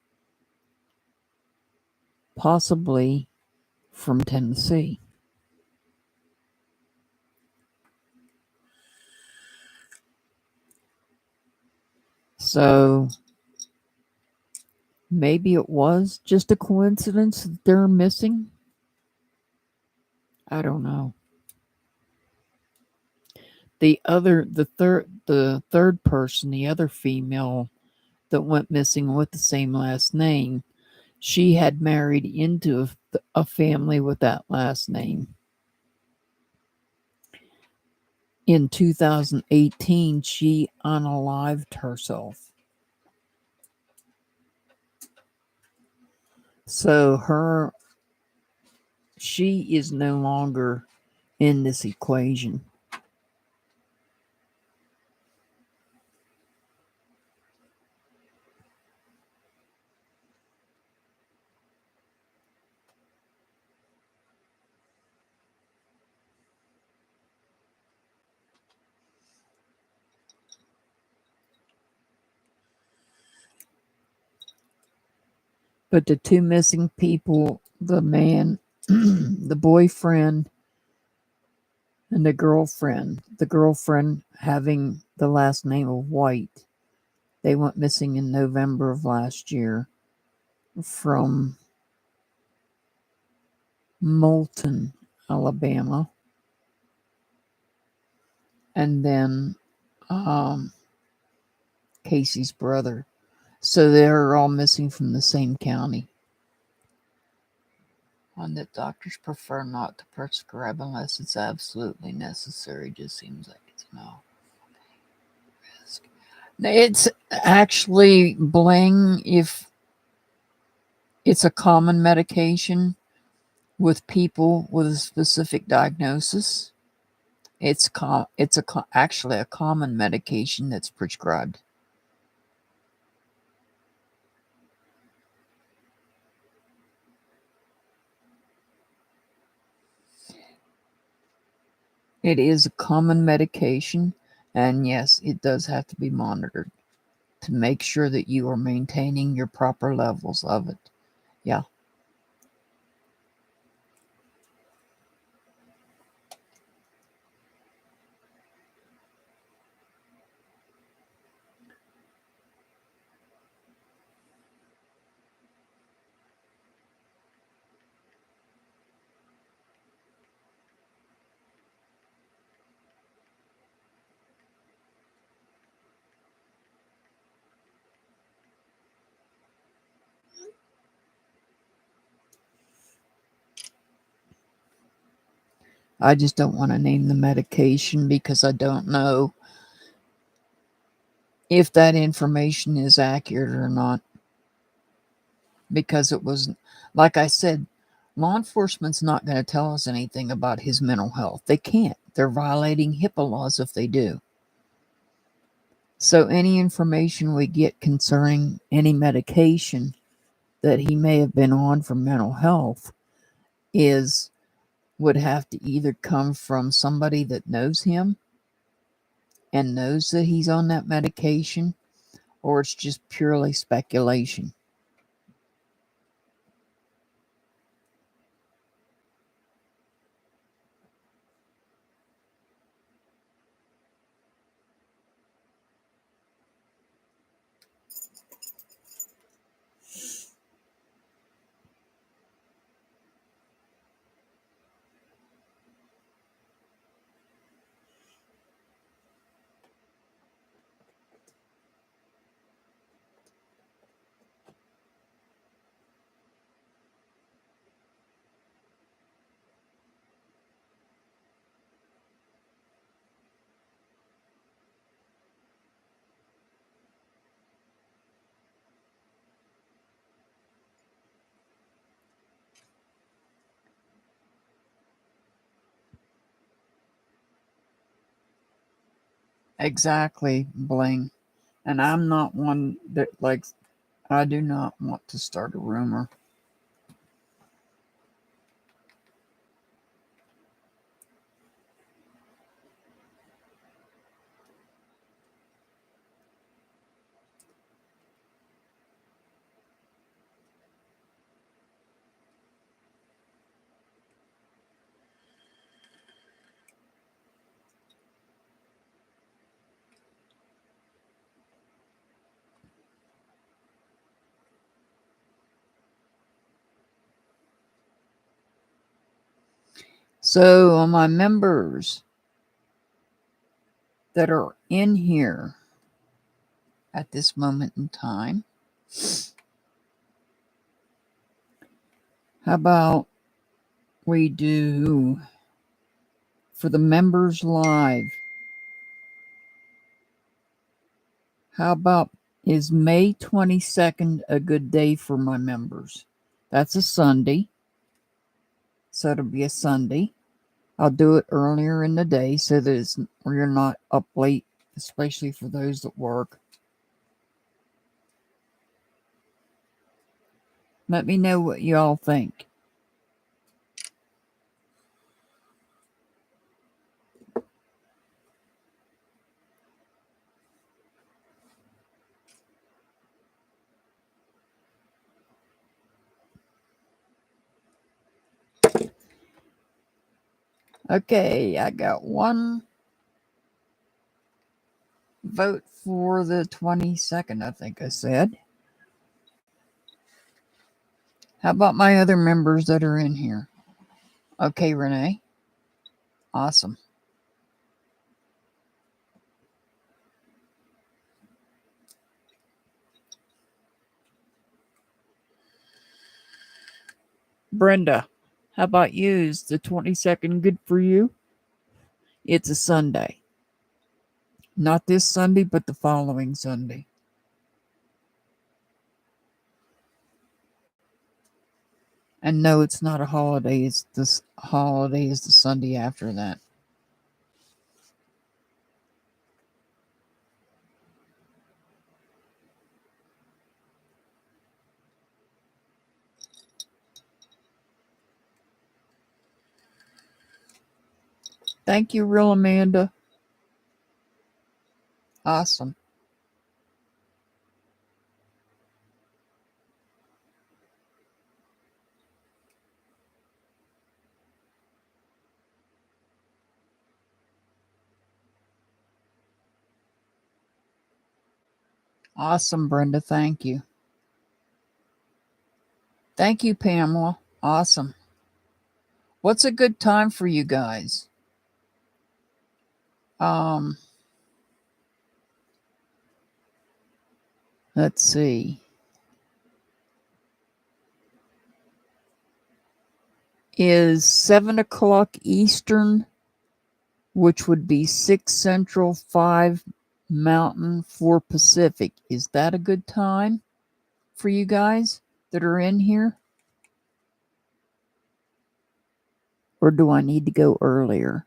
possibly from Tennessee. So maybe it was just a coincidence that they're missing. I don't know. The third person, the other female that went missing with the same last name, she had married into a family with that last name. In 2018, she unalived herself. So she is no longer in this equation. But the two missing people, the man, the boyfriend, and the girlfriend having the last name of White, they went missing in November of last year from Moulton, Alabama. And then Casey's brother. So they're all missing from the same county. One that doctors prefer not to prescribe unless it's absolutely necessary. Just seems like it's no risk. It's actually bling if it's a common medication with people with a specific diagnosis. It's actually a common medication that's prescribed. It is a common medication, and yes, it does have to be monitored to make sure that you are maintaining your proper levels of it. Yeah. I just don't want to name the medication because I don't know if that information is accurate or not. Because it was, like I said, law enforcement's not going to tell us anything about his mental health. They can't. They're violating HIPAA laws if they do. So any information we get concerning any medication that he may have been on for mental health would have to either come from somebody that knows him and knows that he's on that medication, or it's just purely speculation. Exactly, Bling. And I'm not one that likes, I do not want to start a rumor. So, on my members that are in here at this moment in time, how about we do for the members live? How about is May 22nd a good day for my members? That's a Sunday. So it'll be a Sunday. I'll do it earlier in the day so that you're not up late, especially for those that work. Let me know what y'all think. Okay, I got one vote for the 22nd, I think I said. How about my other members that are in here? Okay, Renee. Awesome. Brenda, how about you? Is the 22nd good for you? It's a Sunday. Not this Sunday, but the following Sunday. And no, it's not a holiday. It's this holiday is the Sunday after that. Thank you, real Amanda. Awesome. Awesome, Brenda. Thank you. Thank you, Pamela. Awesome. What's a good time for you guys? Let's see. Is 7 o'clock Eastern, which would be 6 Central, 5 Mountain, 4 Pacific. Is that a good time for you guys that are in here? Or do I need to go earlier?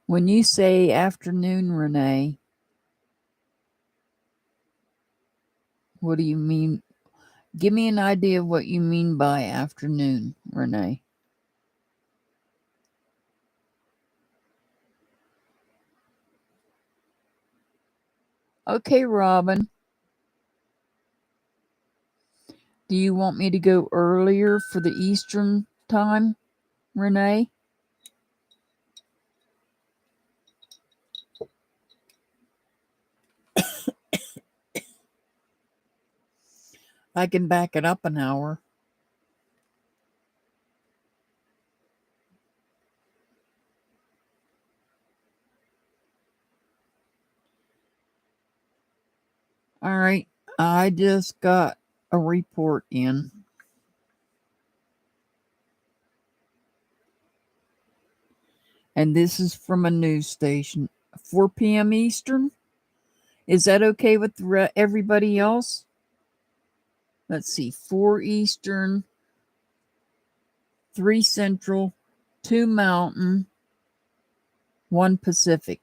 When you say afternoon, Renee, what do you mean? Give me an idea of what you mean by afternoon, Renee. Okay, Robin. Do you want me to go earlier for the Eastern time, Renee? I can back it up an hour. All right. I just got a report in. And this is from a news station. 4 p.m. Eastern? Is that okay with everybody else? Let's see. 4 Eastern, 3 Central, 2 Mountain, 1 Pacific.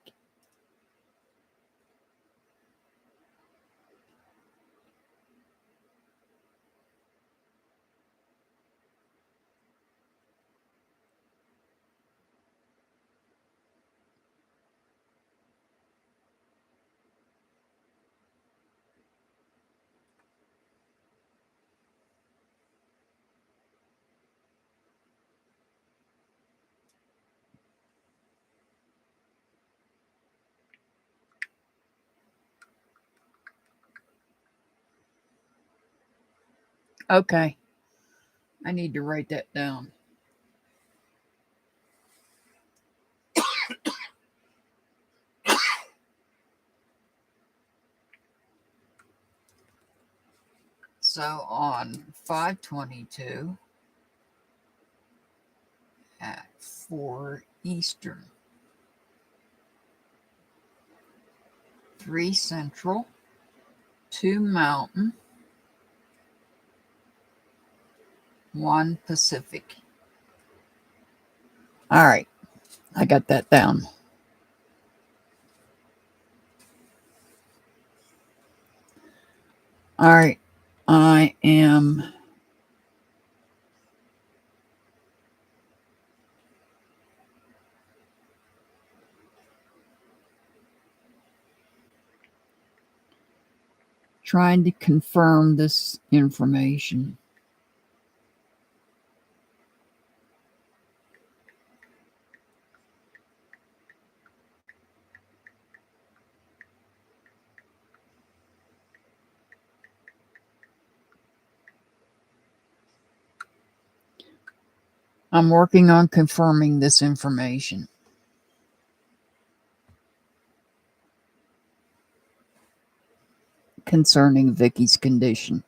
Okay. I need to write that down. So on 5/22 at 4 Eastern, 3 Central, 2 Mountain, 1 Pacific. All right. I got that down. All right. I am trying to confirm this information. I'm working on confirming this information concerning Vicky's condition.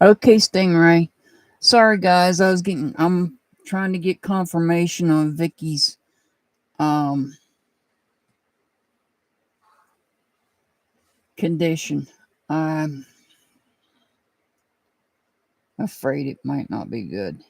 Okay, Stingray. Sorry, guys. I'm trying to get confirmation on Vicky's condition. I'm afraid it might not be good.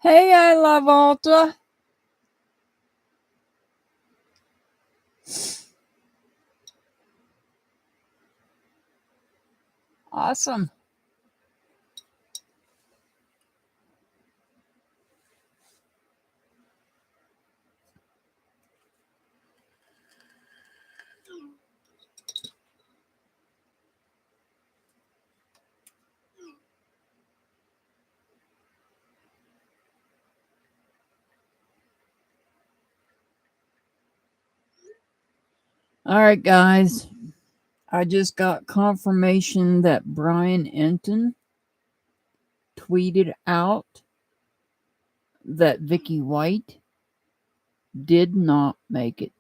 Hey, I love Alta. Awesome. All right, guys. I just got confirmation that Brian Enton tweeted out that Vicky White did not make it.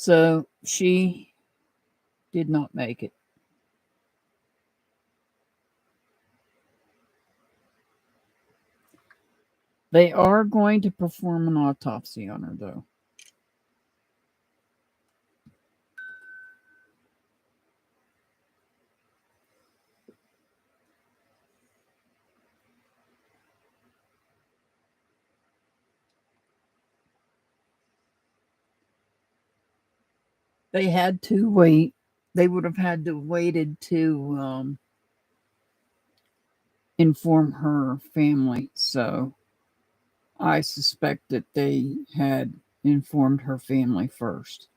So she did not make it. They are going to perform an autopsy on her, though. They had to wait. They would have had to waited to inform her family. So I suspect that they had informed her family first.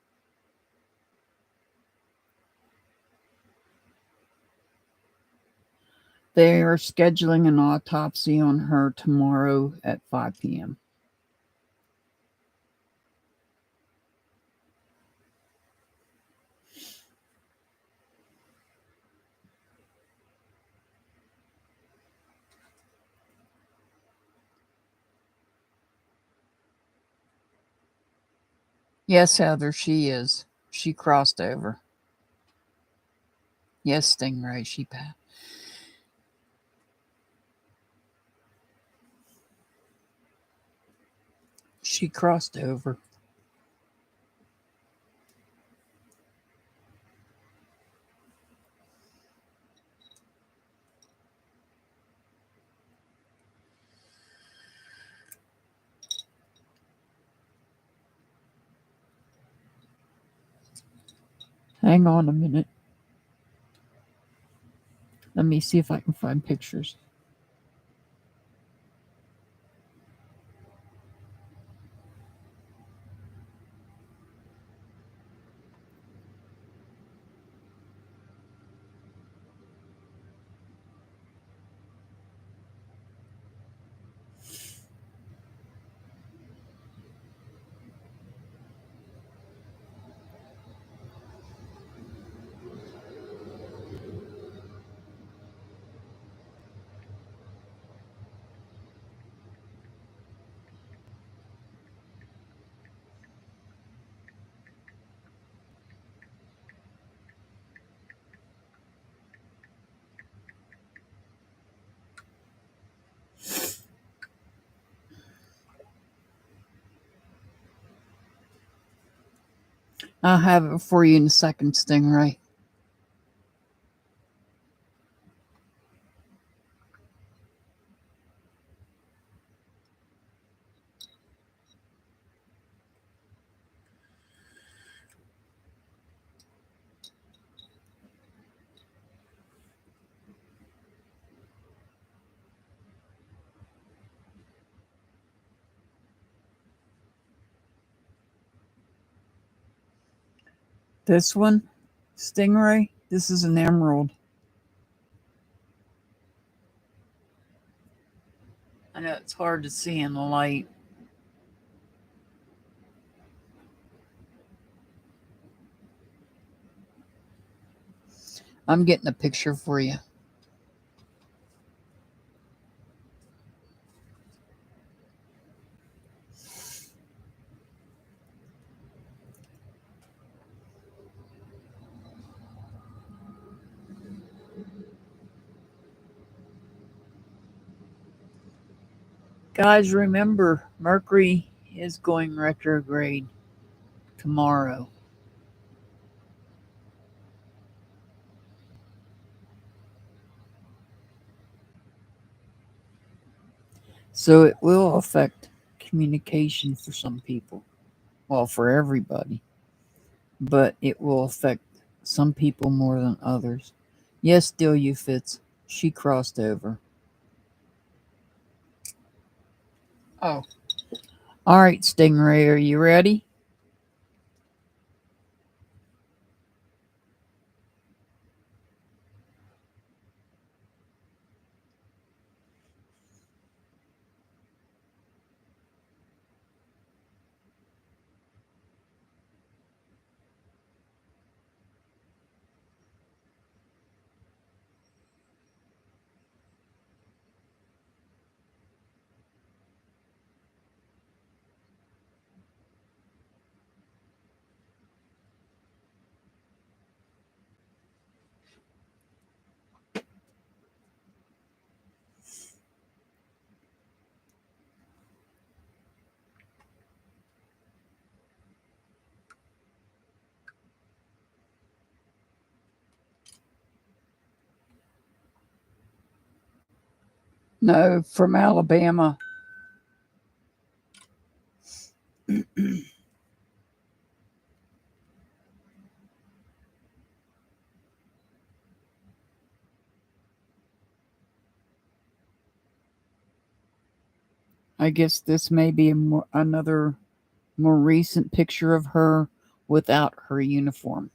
They are scheduling an autopsy on her tomorrow at 5 p.m. Yes, Heather, she is. She crossed over. Yes, Stingray, she passed. She crossed over. Hang on a minute. Let me see if I can find pictures. I'll have it for you in a second, Stingray. This one, Stingray, this is an emerald. I know it's hard to see in the light. I'm getting a picture for you. Guys, remember, Mercury is going retrograde tomorrow. So it will affect communication for some people. Well, for everybody. But it will affect some people more than others. Yes, still you Fitz. She crossed over. Oh. All right, Stingray, are you ready? No, from Alabama. I guess this may be another more recent picture of her without her uniform.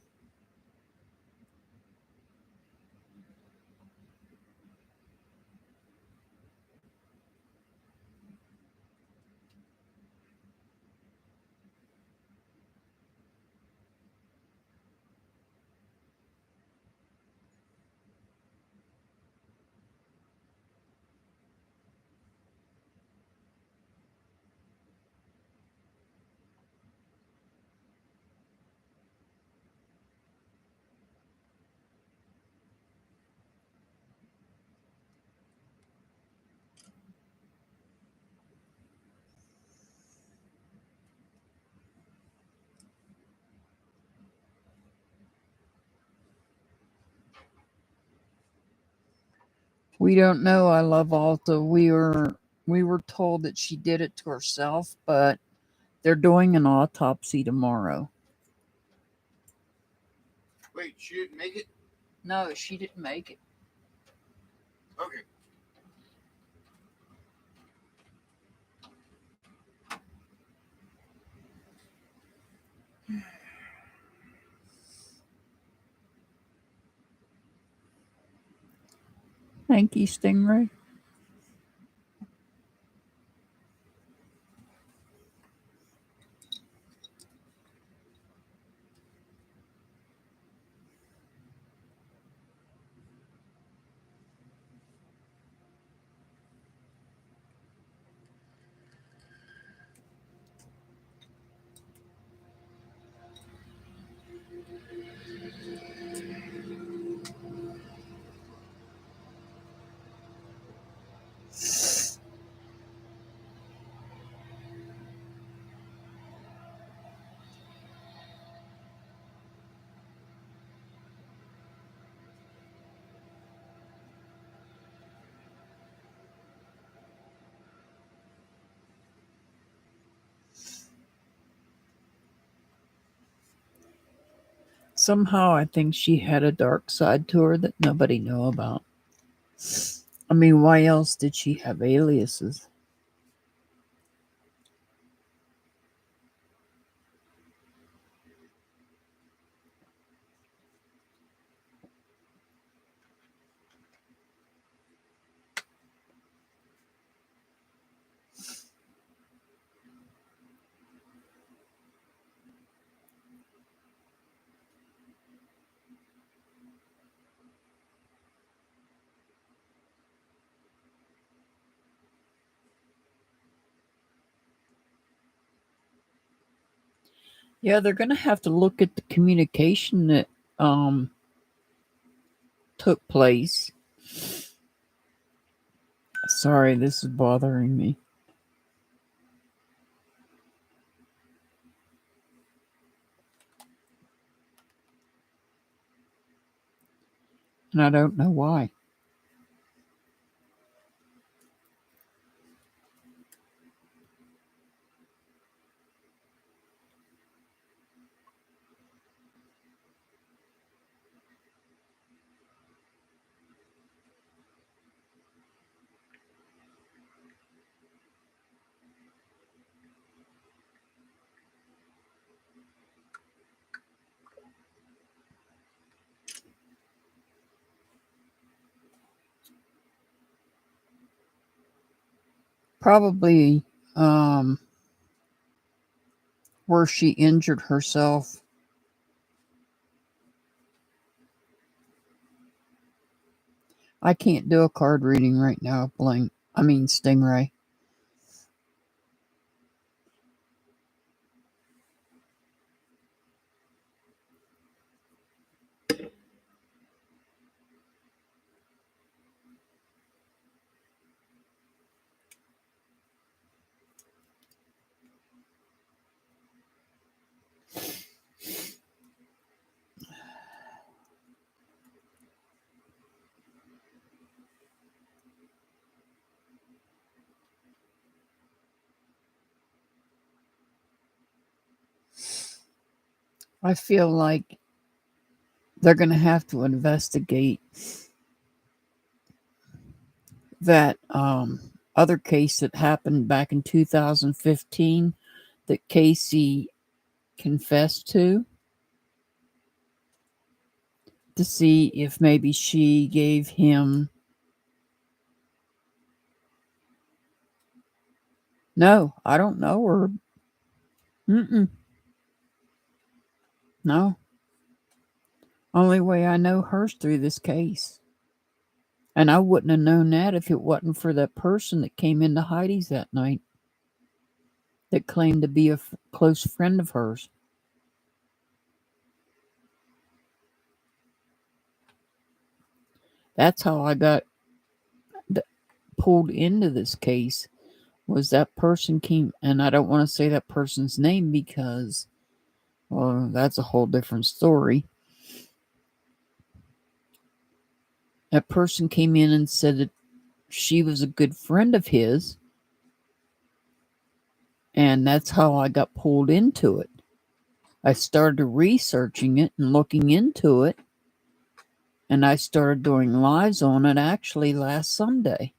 We don't know. I love Alta. We were told that she did it to herself, but they're doing an autopsy tomorrow. Wait, she didn't make it? No, she didn't make it. Okay. Thank you, Stingray. Somehow I think she had a dark side to her that nobody knew about. I mean, why else did she have aliases? Yeah, they're going to have to look at the communication that took place. Sorry, this is bothering me. And I don't know why. Probably where she injured herself. I can't do a card reading right now, Stingray. I feel like they're going to have to investigate that other case that happened back in 2015 that Casey confessed to see if maybe she gave him. No, I don't know her. Mm-mm. No. Only way I know her's through this case. And I wouldn't have known that if it wasn't for that person that came into Heidi's that night that claimed to be a close friend of hers. That's how I got pulled into this case, was that person came, and I don't want to say that person's name because, well, that's a whole different story. That person came in and said that she was a good friend of his, and that's how I got pulled into it. I started researching it and looking into it, and I started doing lives on it actually last Sunday.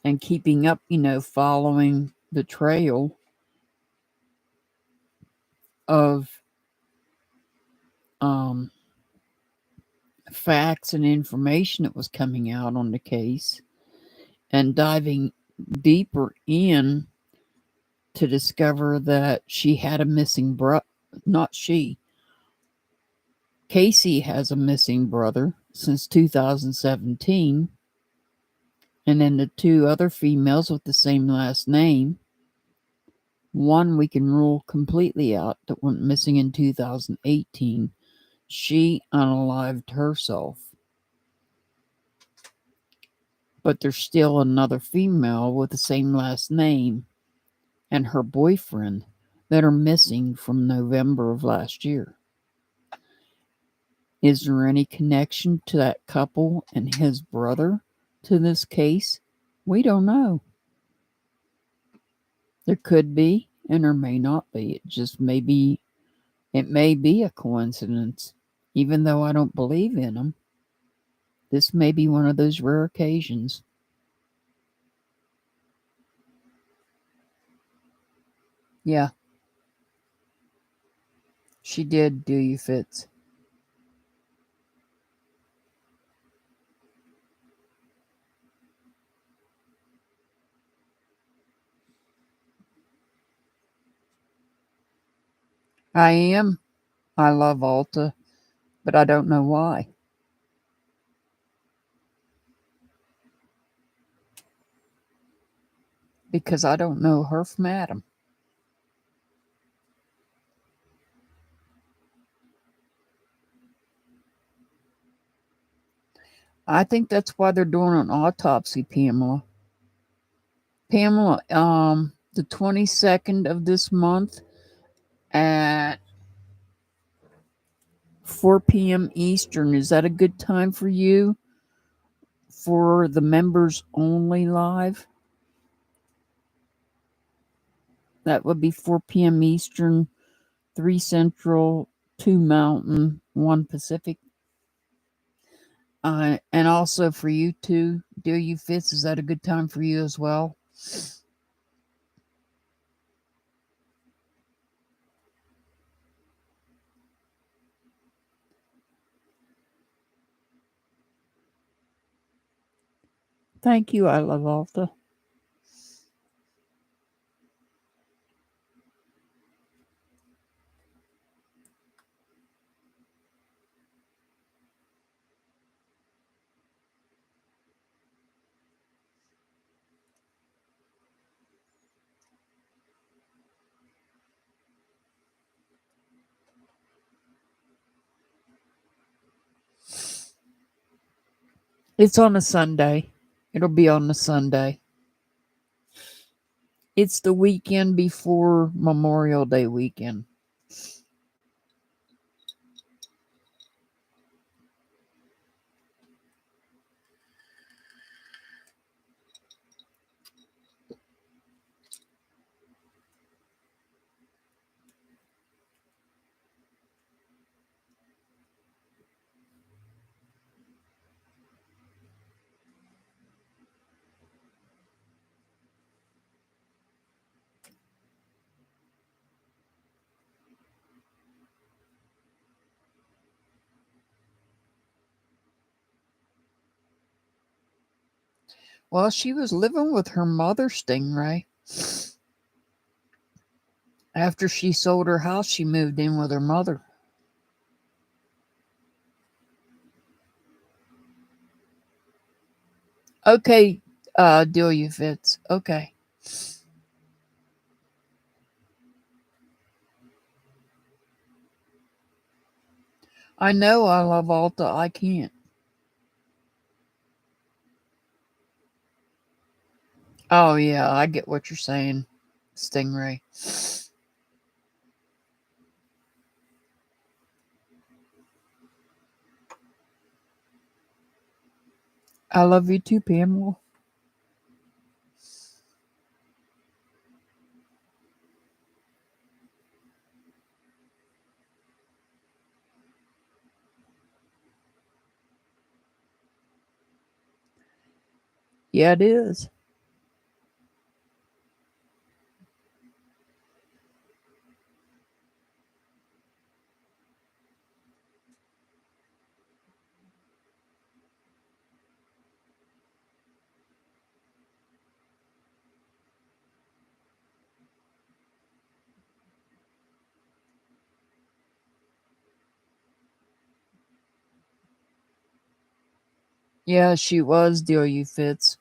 And keeping up, following the trail of facts and information that was coming out on the case, and diving deeper in to discover that she had a missing brother. Not she. Casey has a missing brother since 2017. And then the two other females with the same last name. One we can rule completely out that went missing in 2018. She unalived herself. But there's still another female with the same last name and her boyfriend that are missing from November of last year. Is there any connection to that couple and his brother to this case? We don't know. There could be, and there may not be. It may be a coincidence, even though I don't believe in them. This may be one of those rare occasions. Yeah. She did do you fits. I am. I love Alta, but I don't know why. Because I don't know her from Adam. I think that's why they're doing an autopsy, Pamela. Pamela, the 22nd of this month at 4 p.m. Eastern. Is that a good time for you for the members only live? That would be 4 p.m. Eastern, 3 Central, 2 Mountain, 1 Pacific. And also for you too, Do You Fits, is that a good time for you as well? Thank you, I love Alta. It's on a Sunday. It'll be on the Sunday. It's the weekend before Memorial Day weekend. Well, she was living with her mother, Stingray. After she sold her house, she moved in with her mother. Okay, Delia Fitz. Okay. I know I love Alta. I can't. Oh, yeah, I get what you're saying, Stingray. I love you too, Pamela. Yeah, it is. Yeah, she was Delia Fitz.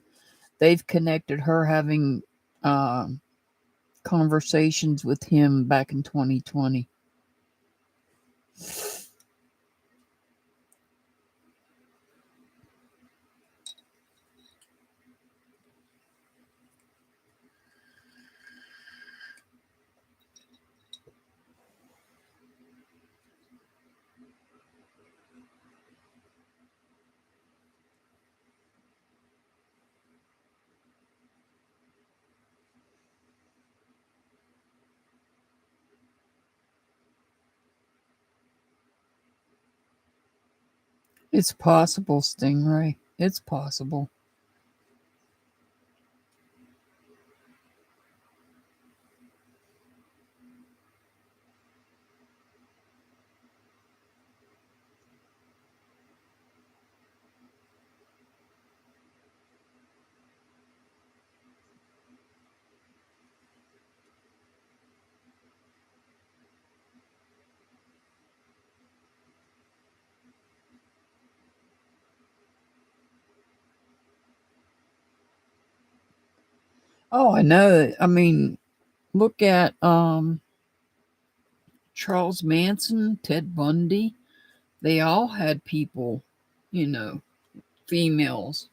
They've connected her having uh, conversations with him back in 2020. It's possible, Stingray. It's possible. Oh, I know. I mean, look at Charles Manson, Ted Bundy. They all had people, you know, females,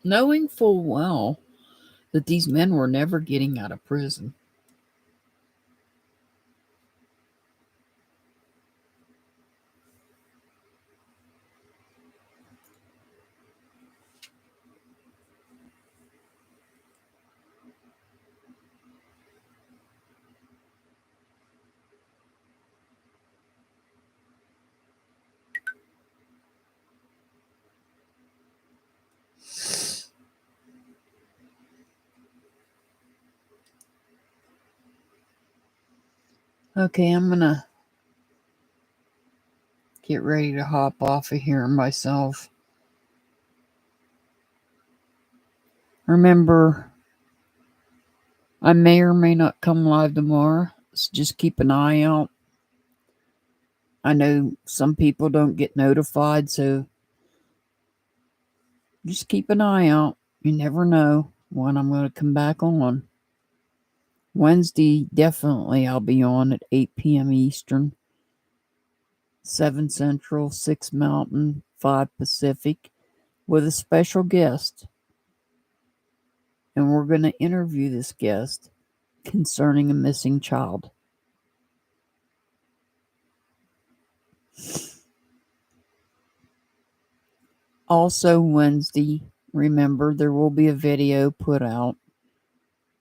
knowing full well that these men were never getting out of prison. Okay, I'm gonna get ready to hop off of here myself. Remember, I may or may not come live tomorrow, so just keep an eye out. I know some people don't get notified, so just keep an eye out. You never know when I'm going to come back on. Wednesday, definitely I'll be on at 8 p.m. Eastern, 7 Central, 6 Mountain, 5 Pacific, with a special guest. And we're going to interview this guest concerning a missing child. Also, Wednesday, remember there will be a video put out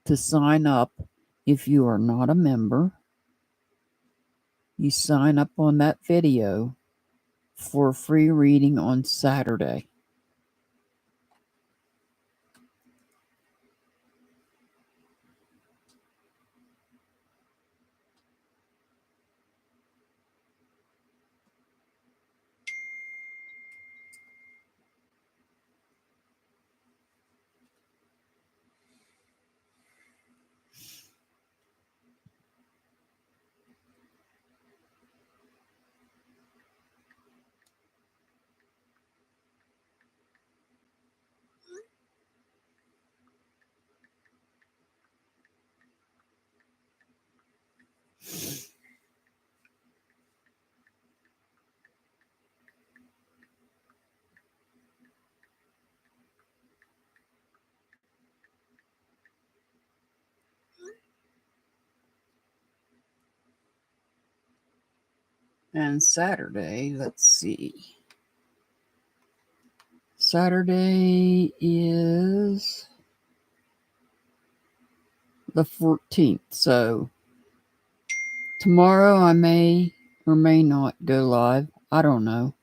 to sign up if you are not a member. You sign up on that video for a free reading on Saturday. And Saturday, let's see. Saturday is the 14th. So tomorrow I may or may not go live. I don't know.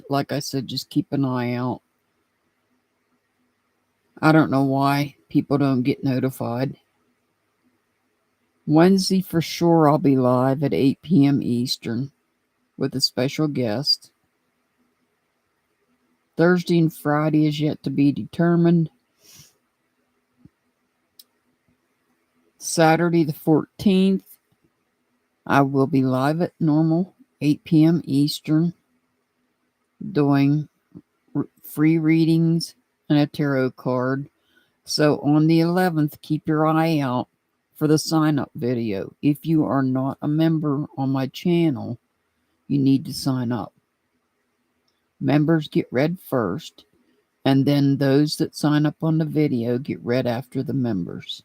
Like I said, just keep an eye out. I don't know why people don't get notified. Wednesday for sure I'll be live at 8 p.m. Eastern with a special guest. Thursday and Friday is yet to be determined. Saturday the 14th, I will be live at normal, 8 p.m. Eastern, doing free readings and a tarot card. So on the 11th, keep your eye out for the sign-up video. If you are not a member on my channel, you need to sign up. Members get read first, and then those that sign up on the video get read after the members.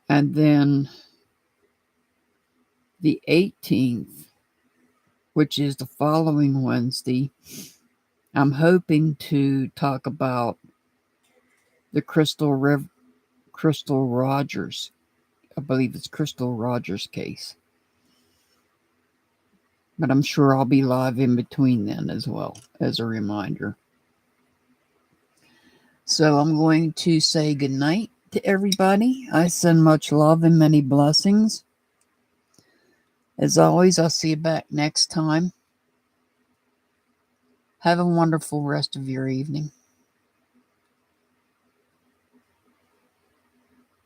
And then the 18th, which is the following Wednesday, I'm hoping to talk about the Crystal Rogers. I believe it's Crystal Rogers case. But I'm sure I'll be live in between then as well, as a reminder. So I'm going to say goodnight to everybody. I send much love and many blessings. As always, I'll see you back next time. Have a wonderful rest of your evening.